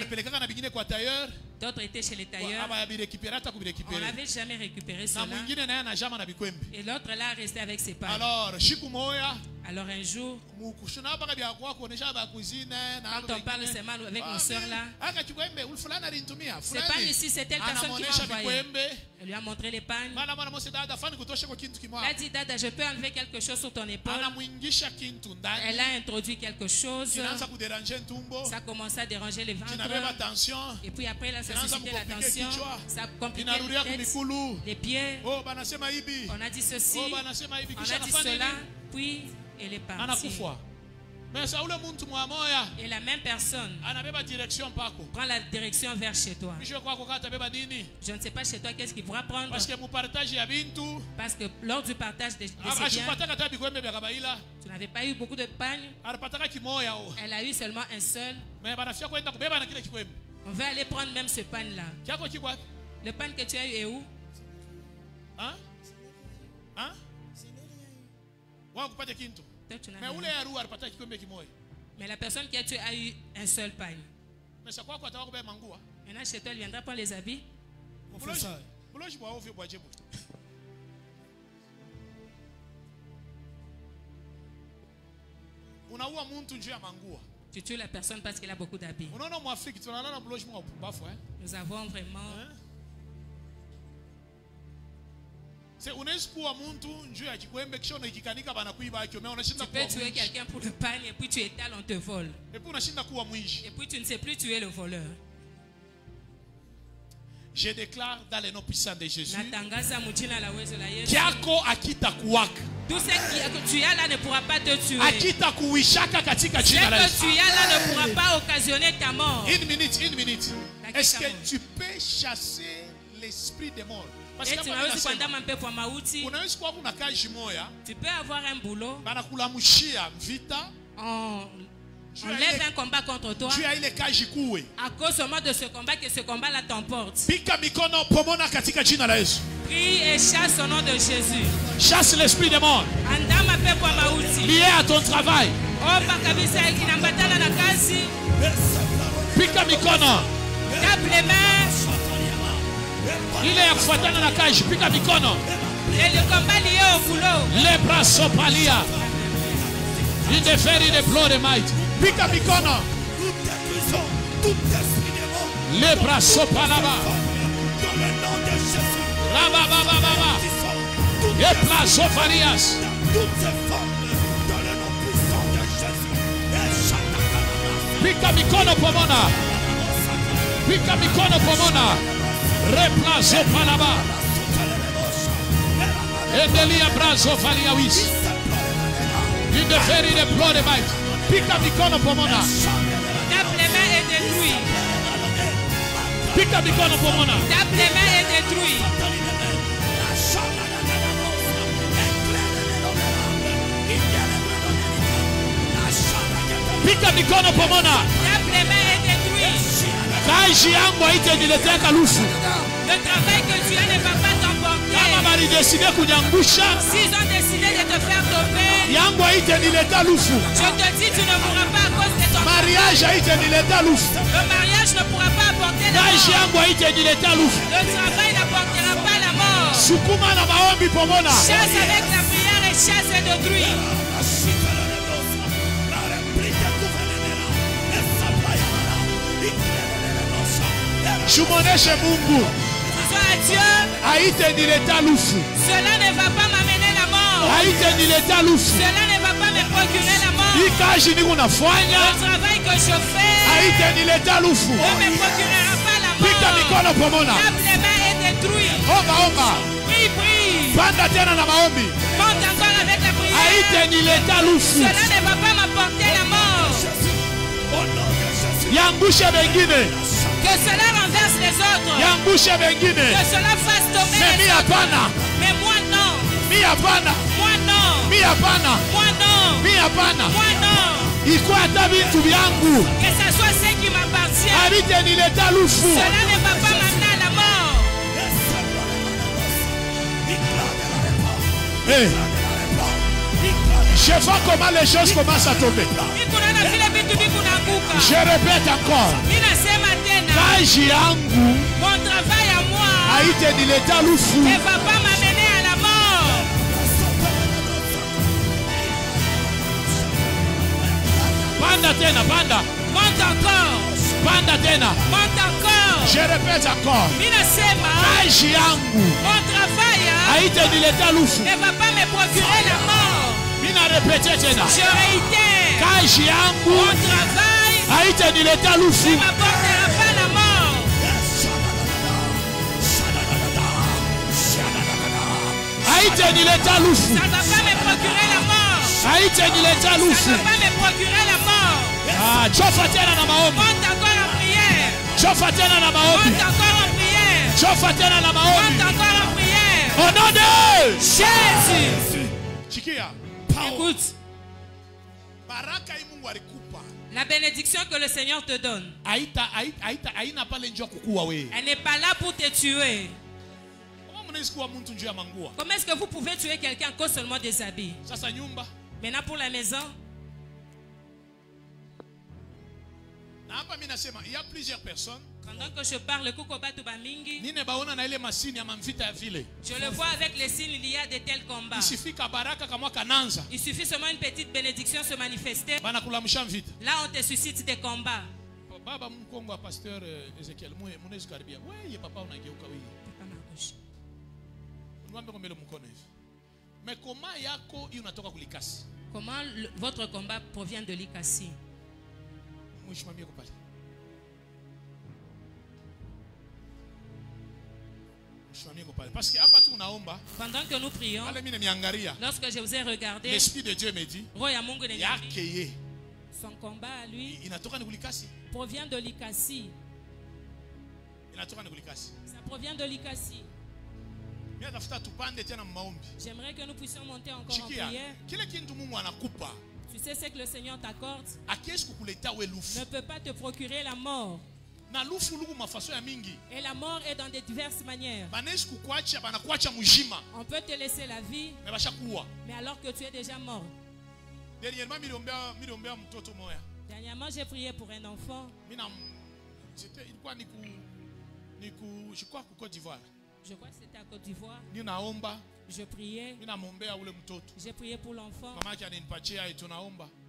D'autres étaient chez les tailleurs. On n'avait jamais récupéré cela. Et l'autre là restait avec ses pannes. Alors, Alors un jour, quand on parle seulement avec nos soeurs là, c'est pas ici, c'est telle personne qui m'a envoyé. Elle lui a montré les pannes. Elle a dit, Dada, je peux enlever quelque chose sur ton épaule. Elle a introduit quelque chose. Ça commençait à déranger le ventre. Et puis après, là, ça suscitait la tension. Ça compliquait la tête, les pieds. On a dit ceci, on a dit cela. Puis, elle est partie. Et la même personne prend la direction vers chez toi. Je ne sais pas chez toi qu'est-ce qu'il pourra prendre. Parce que lors du partage de ces biens, tu n'avais pas eu beaucoup de pagnes. Elle a eu seulement un seul. On va aller prendre même ce pan-là. Le pan que tu as eu est où? Hein? Hein? Mais la personne qui a tué a eu un seul pain. Maintenant chez toi, elle viendra prendre les habits. Tu tues la personne parce qu'elle a beaucoup d'habits. Nous avons vraiment... Tu peux tuer quelqu'un pour le pain et puis tu étales, on te vole. Et puis tu ne sais plus tuer le voleur. Je déclare dans le nom puissant de Jésus. Tout ce que tu as là ne pourra pas te tuer. Ce que tu as là ne pourra pas occasionner ta mort. Une minute. Est-ce que tu peux chasser l'esprit des morts? Parce que tu peux avoir un boulot. On lève un combat contre toi. À cause seulement de ce combat que ce combat-là t'emporte. Prie et chasse au nom de Jésus. Chasse l'esprit des morts. Lié à ton travail. Pika mikono. Tape les mains. Il est affouetté dans la cage. Pika mikono. Et le combat lié au boulot. Les bras sopalia. Il défère, il déplore et might. Pika mikono. Les bras sopalaba. Rababababa. Et bras sopalias. Pika mikono pomona. Pika mikono pomona. Replazo palaba. Edelia brazo faliawis. Il défère, il déplore et might. Pika mikono pomona. Tape les mains et détruis. Pika mikono pomona. Tape les mains et détruis. Pika mikono pomona. Tape les mains et détruis. Kaji yangu haitaniletea kalufu. Le travail que tu as ne va pas t'emporter. Kama walideside kunyangusha. S'ils ont décidé de te faire tomber. Yangu haitaniletea lufu. Je te dis, tu ne mourras pas à cause de ton mariage haitaniletea lufu. Le mariage ne pourra pas apporter la mort. Kaji yangu haitaniletea lufu. Le travail n'apportera pas la mort. Sukuma na maombi pomona. Chasse avec la prière et chasse et détruis. Shumoneshe Mungu. Sois à Dieu. Haitaniletea lufu. Cela ne va pas m'amener la mort. Haitaniletea lufu. Cela ne va pas me procurer la mort. Hii kazi niko nafanya. Le travail que je fais. Haitaniletea lufu. Ne me procurera pas la mort. Pika mikono pomona. Tape les mains et détruis. Omba. Prie. Panda tena na maombi. Monte encore avec la prière. Haitaniletea lufu. Cela ne va pas m'apporter la mort. Yangushe bengine. Que cela renverse les autres. Yangushe bengine. Que cela fasse tomber les autres. Mais moi non. Mi hapana. Moi non. Mi hapana. Moi non. Mi hapana. Moi non. Ikuwa hata vitu vyangu. Que ça soit ce qui m'appartient. Haitaniletea lufu. Cela ne va pas m'amener à la mort. Hey. Je vois comment les choses commencent à tomber. Je répète encore. Kaji yangu. Mon travail à moi. Haitaniletea lufu. Ne va pas m'amener à la mort. tena, panda. Monte encore. Panda tena. Monte encore. Je répète encore. Minasema. Kazi yangu. Mon travail haitenileta lufu. ne va pas me procurer la mort. Mina répéter tena. Je réitère. Kazi yangu. Mon travail haitenileta lufu. ne m'apportera pas la mort. haitenileta lufu. Ça ne va pas me procurer la mort. haitenileta lufu. Ça ne va pas me procurer la mort. Ah, chofa tena na maombi. Monte encore en prière. Chofa tena na maombi. Monte encore en prière. Chofa tena na maombi. Monte encore en prière. Au nom de Jésus. Chikia. Écoute. Baraka hii Mungu alikupa. La bénédiction que le Seigneur te donne. Haina pale njoo kukua wewe. Elle n'est pas là pour te tuer. Comment est-ce que vous pouvez tuer quelqu'un à cause seulement des habits? Maintenant pour la maison. Il y a plusieurs personnes. Pendant que je parle, je le vois avec les signes liés à de tels combats. Il suffit seulement une petite bénédiction se manifester. Là on te suscite des combats. Baba mkongo wa pasteur Ezekiel mnaweza karibia. Wewe papa unageuka wewe. Mais comment yako hii unatoka kulikasi? Comment votre combat provient de Likasi? Mheshimiwa mko pale. Parce que hapa tu unaomba. Pendant que nous prions. Lorsque je vous ai regardé. L'esprit de Dieu me dit. Son combat à lui. Inatoka ni kulikasi. Provient de Likasi. Inatoka ni kulikasi. Ça provient de Likasi. J'aimerais que nous puissions monter encore en prière. Tu sais ce que le Seigneur t'accorde ne peut pas te procurer la mort. Et la mort est dans de diverses manières. On peut te laisser la vie, mais alors que tu es déjà mort. Dernièrement, j'ai prié pour un enfant. Je crois Côte d'Ivoire. Je crois que c'était à Côte d'Ivoire. Je priais. J'ai prié pour l'enfant.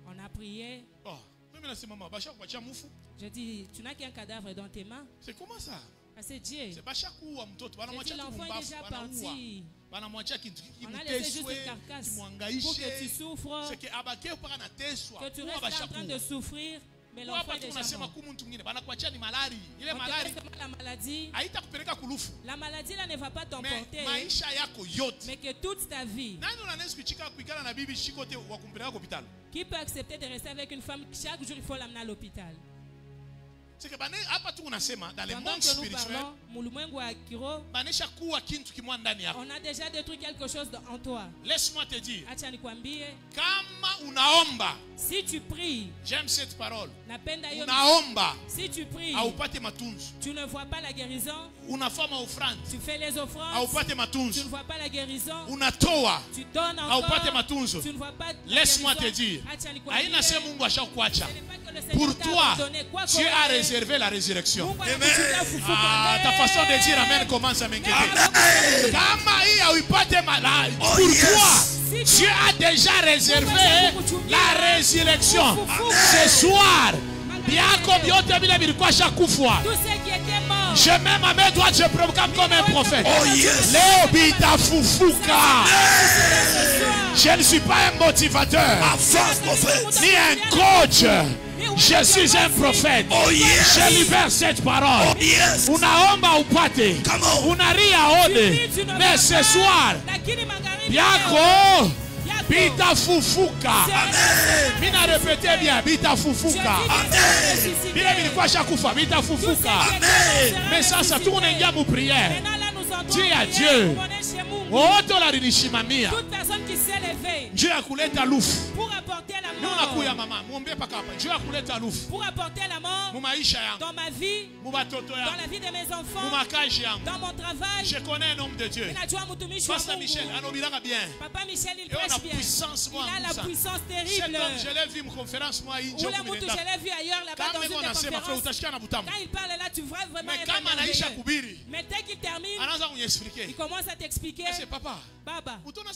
On a prié. Je dis, tu n'as qu'un cadavre dans tes mains. C'est comment ça? C'est Dieu. L'enfant est déjà parti. On a laissé juste une carcasse pour que tu souffres. Que tu restes en train de souffrir. Mais l'enfant est déjà mort. La maladie, la maladie là ne va pas t'emporter. Mais que toute ta vie. Qui peut accepter de rester avec une femme chaque jour il faut l'amener à l'hôpital? C'est que dans le monde spirituel, on a déjà détruit quelque chose en toi. Laisse-moi te dire, si tu pries, j'aime cette parole. Si tu pries, tu ne vois pas la guérison. Tu fais les offrandes, tu ne vois pas la guérison. Tu donnes encore, tu ne vois pas. Laisse-moi te dire, pour toi, Dieu a réservé la résurrection. Ta façon de dire amen commence à m'inquiéter. Pour toi, Dieu a déjà réservé la résurrection. Ce soir, je mets ma main droite, je proclame comme un prophète. Je ne suis pas un motivateur, ni un coach. Je suis un prophète. Je libère cette parole. Unaomba upate. Unaria ode. Mais ce soir, Biako Bita fufuka. Mina répétez bien, Bita fufuka. Bila bilikuwa shakufa, Bita fufuka. Mais ça tourne en gamme prière. Dieu à Dieu. Toute personne qui s'est levée Dieu a coulé ta louf. pour apporter la mort, pour apporter la mort dans ma vie, dans la vie de mes enfants, dans mon travail. Je connais un homme de Dieu. Pasteur Michel, Papa Michel, il prêche bien. Il a la puissance terrible. Je l'ai vu en conférence moi. Je l'ai vu ailleurs là-bas dans une conférence. Quand il parle là, tu vois vraiment. Mais dès qu'il termine, il commence à t'expliquer. Papa, Baba, on dirait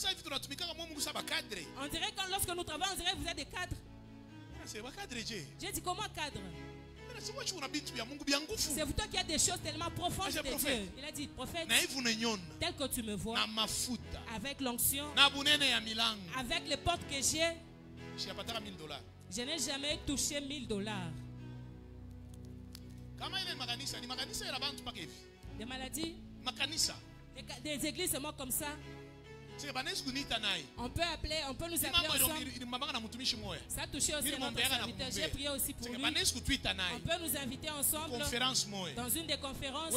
que lorsque nous travaillons, on dirait que vous êtes des cadres. J'ai dit, comment cadre? C'est vous toi qui a des choses tellement profondes de Dieu. Il a dit, prophète, tel que tu me vois, avec l'onction, avec les portes que j'ai, je n'ai jamais touché $1000. Des maladies, des églises seulement comme ça. On peut nous appeler ensemble. Ça a touché aussi notre serviteur. J'ai prié aussi pour lui. On peut nous inviter ensemble dans une des conférences.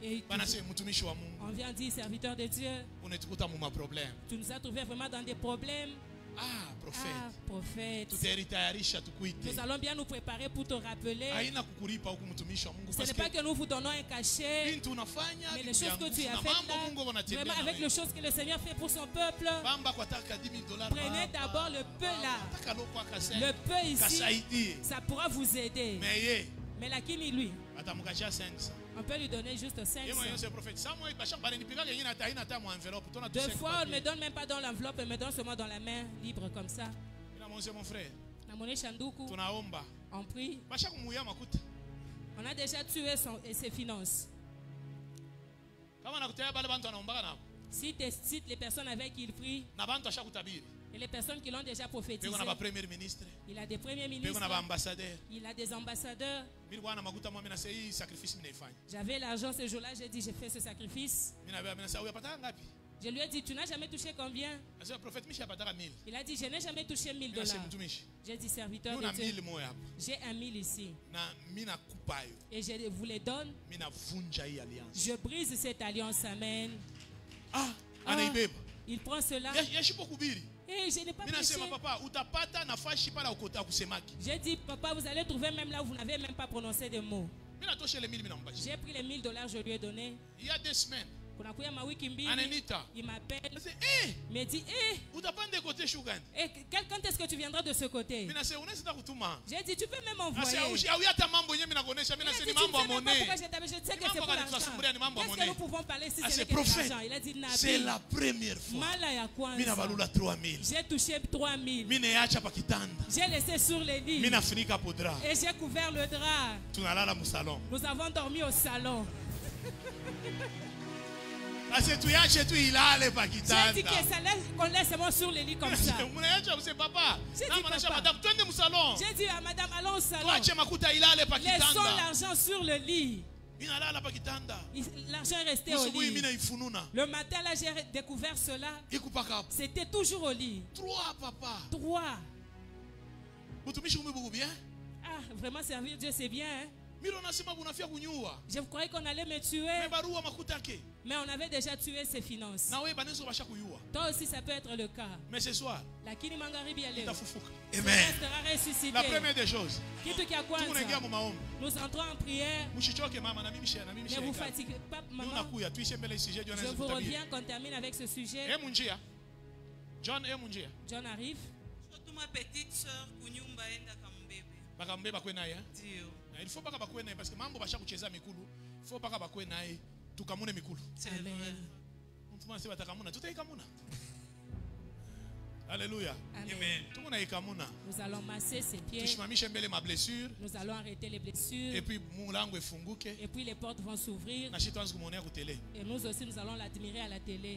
Et on vient dire, serviteur de Dieu, tu nous as trouvé vraiment dans des problèmes. Ah, prophète. Nous allons bien nous préparer pour te rappeler. Ce n'est pas que nous vous donnons un cachet, mais les choses que tu as faites là, vraiment avec les choses que le Seigneur fait pour son peuple. Prenez d'abord le peu là. Le peu ici, ça pourra vous aider. Mais la Kimi, lui, on peut lui donner juste 500. Deux fois, on ne me donne même pas dans l'enveloppe, on me donne seulement dans la main libre comme ça. On prie. On a déjà tué ses finances. Si tu cites les personnes avec qui il prie, et les personnes qui l'ont déjà prophétisé, il a des premiers ministres, il a des ambassadeurs. J'avais l'argent ce jour-là, j'ai dit, j'ai fait ce sacrifice. Je lui ai dit, tu n'as jamais touché combien? Il a dit, je n'ai jamais touché $1000. J'ai dit, serviteur de Dieu, j'ai 1000 ici. Et je vous les donne. Je brise cette alliance, amen. Il prend cela. Et je n'ai pas prêché. J'ai dit, papa, vous allez trouver même là où vous n'avez même pas prononcé de mots. J'ai pris les $1000, je lui ai donné. Il y a 2 semaines. Il m'appelle, il me dit, quand est-ce que tu viendras de ce côté? J'ai dit, tu peux même m'envoyer. Je sais que c'est pour l'argent. Qu'est-ce que nous pouvons parler si c'est pour l'argent? Il a dit, c'est la première fois. J'ai touché 3000. J'ai laissé sur les lits. Et j'ai couvert le drap. Nous avons dormi au salon. J'ai dit que ça qu'on laisse seulement sur les lits comme ça. J'ai dit à madame, allons au salon. Laissons l'argent sur le lit. L'argent est resté au lit. Le matin là, j'ai découvert cela. C'était toujours au lit. 3. Ah, vraiment servir Dieu, c'est bien, hein? Je croyais qu'on allait me tuer. Mais on avait déjà tué ses finances. Toi aussi, ça peut être le cas. Mais ce soir, la Kini Mangaribi, elle sera ressuscité. La première des choses, nous entrons en prière. Ne vous fatiguez pas, maman. Je vous reviens qu'on termine avec ce sujet. John arrive. Ma petite soeur, il faut pas que parce que mambo basha kucheza mikulu, il faut pas que naye tukamune mikulu. Amen. Alléluia. Amen. Nous allons masser ses pieds. Nous allons arrêter les blessures. Et puis mulango efunguke. Et puis les portes vont s'ouvrir. Et nous aussi nous allons l'admirer à la télé.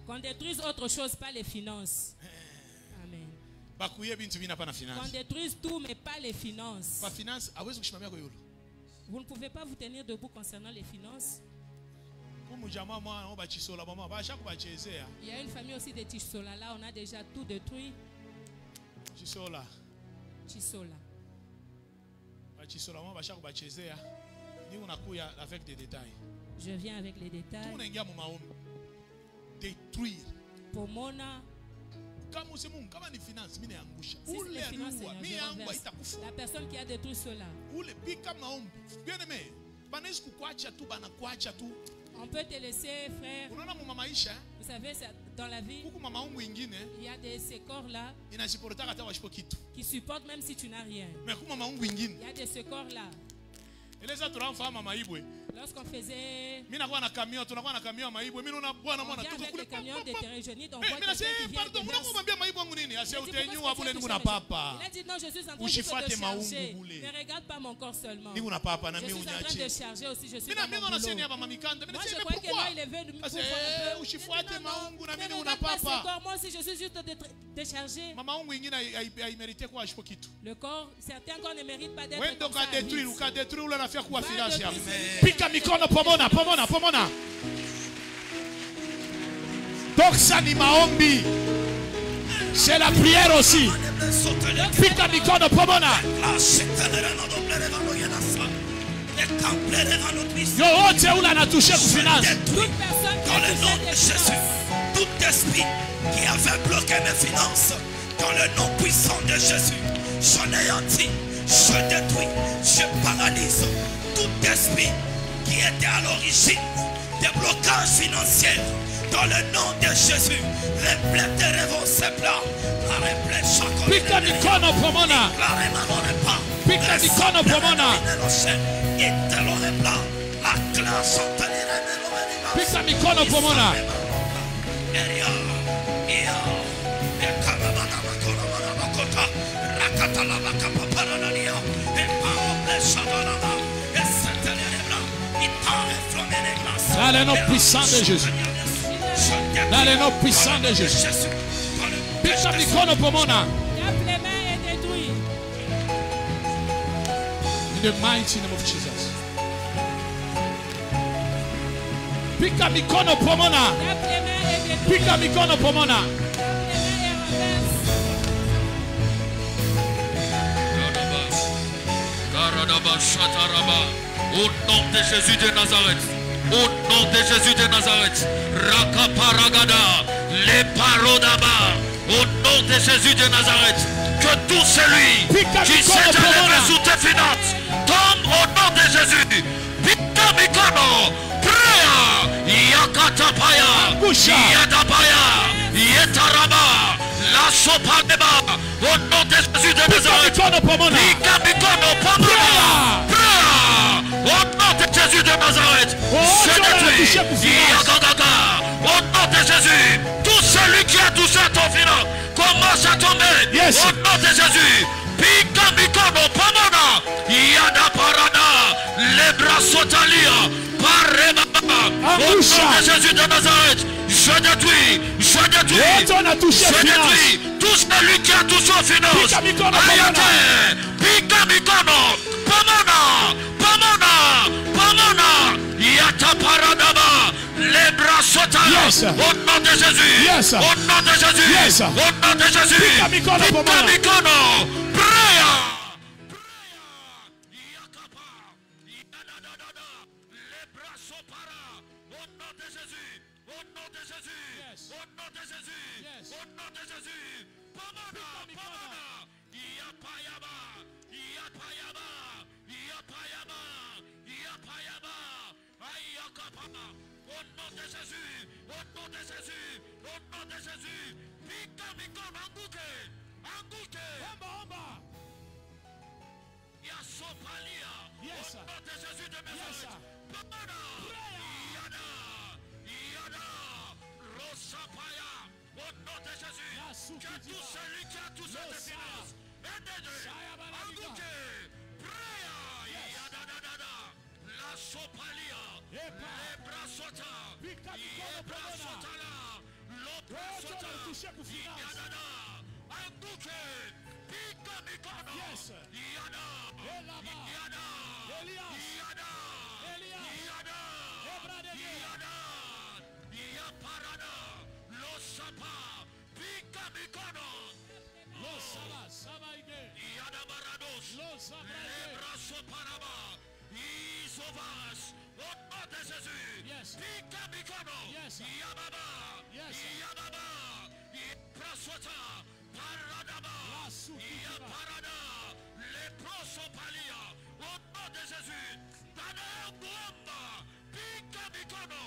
Qu'on détruise autre chose, pas les finances. Amen. Qu'on détruise tout, mais pas les finances. Vous ne pouvez pas vous tenir debout concernant les finances. Il y a une famille aussi de Chisola. Là, on a déjà tout détruit. Chisola. Avec des détails. Je viens avec les détails. Détruire. Pour Mona. Si les finances, la personne qui a détruit cela. On peut te laisser, frère. Vous savez, dans la vie, il y a ces corps-là qui supportent même si tu n'as rien. Il y a des corps-là. Lorsqu'on faisait... On vient avec les camions de terrain jeunis, on voit quelqu'un qui vient de il a dit non, je suis en train de charger. Ne regarde pas mon corps seulement. Je suis en train de charger aussi, je suis dans mon boulot. Moi, je croyais que là, il est venu pour ne pas ce corps. Moi aussi, je suis juste déchargé. Le corps, certains corps ne méritent pas d'être comme ça. Pika mikono pomona. Doksa ni maombi. C'est la prière aussi. Pika mikono pomona. Yo wote ula na toucher ku finance. Dans le nom de Jésus, tout esprit qui avait bloqué mes finances, dans le nom puissant de Jésus, je néantis, je détruis, je paralyse tout esprit qui était à l'origine des blocages financiers. Dans le nom de Jésus, refléterez ces plans. Pika mikono pomona. Pika mikono pomona. Pika mikono pomona. Dans le nom puissant de Jésus. Dans le nom puissant de Jésus. Pika mikono pomona. In the mighty name of Jesus. Pika mikono pomona. Pika mikono pomona. Au nom de Jésus de Nazareth. Au nom de Jésus de Nazareth. Rakaparagada. Les parodaba. Au nom de Jésus de Nazareth. Que tout celui qui s'est élevé sous tes finances tombe au nom de Jésus. Pika mikono. Prea. Yakatapaya. Yadabaya. Yetarama. La sopaneba. Au nom de Jésus de Nazareth. Pika mikono pomona. Au nom de Jésus de Nazareth, je détruis. Au nom de Jésus, tout celui qui a touché ton finance commence à tomber. Au nom de Jésus, Pika mikono pomona. Yada parada. Les bras sotalia. Parema. Au nom de Jésus de Nazareth, je détruis. Je détruis tout celui qui a touché aux finances. Ayate. Pika mikono pomona. Yata paradaba, les bras sotalia. Au nom de Jésus. Au nom de Jésus. Au nom de Jésus. Pika mikono. Prea. Yakapa. Yadadadada. Les bras sopara. Au nom de Jésus. Au nom de Jésus. Au nom de Jésus. Au nom de Jésus. Pomona. Yapayaba. Yapayaba. Yapayaba. Yapayaba. Ayakapa. Au nom de Jésus. Au nom de Jésus. Au nom de Jésus. Pika mikono anguke. Anguke. Yasopalia. Au nom de Jésus de Nazareth. Pomona. Yada. Yada. Rosapaya. Au nom de Jésus. Que tout celui qui a touché tes finances. Anguke. Prea. Yada. La sopalia. Les bras sota. Les bras sota là. L'autre sota. Yada. Anguke. Pika mikono. Yada. Yada. Yada. Yada. Yada. Yaparada. Losapa. Pika mikono. Yada barados. Les bras soparaba. Isovas. Au nom de Jésus. Pika mikono. Yababa. Yababa. Prasota. Paradaba. Yaparada. Les prosopalia. Au nom de Jésus. Dana Mwamba. Pika mikono.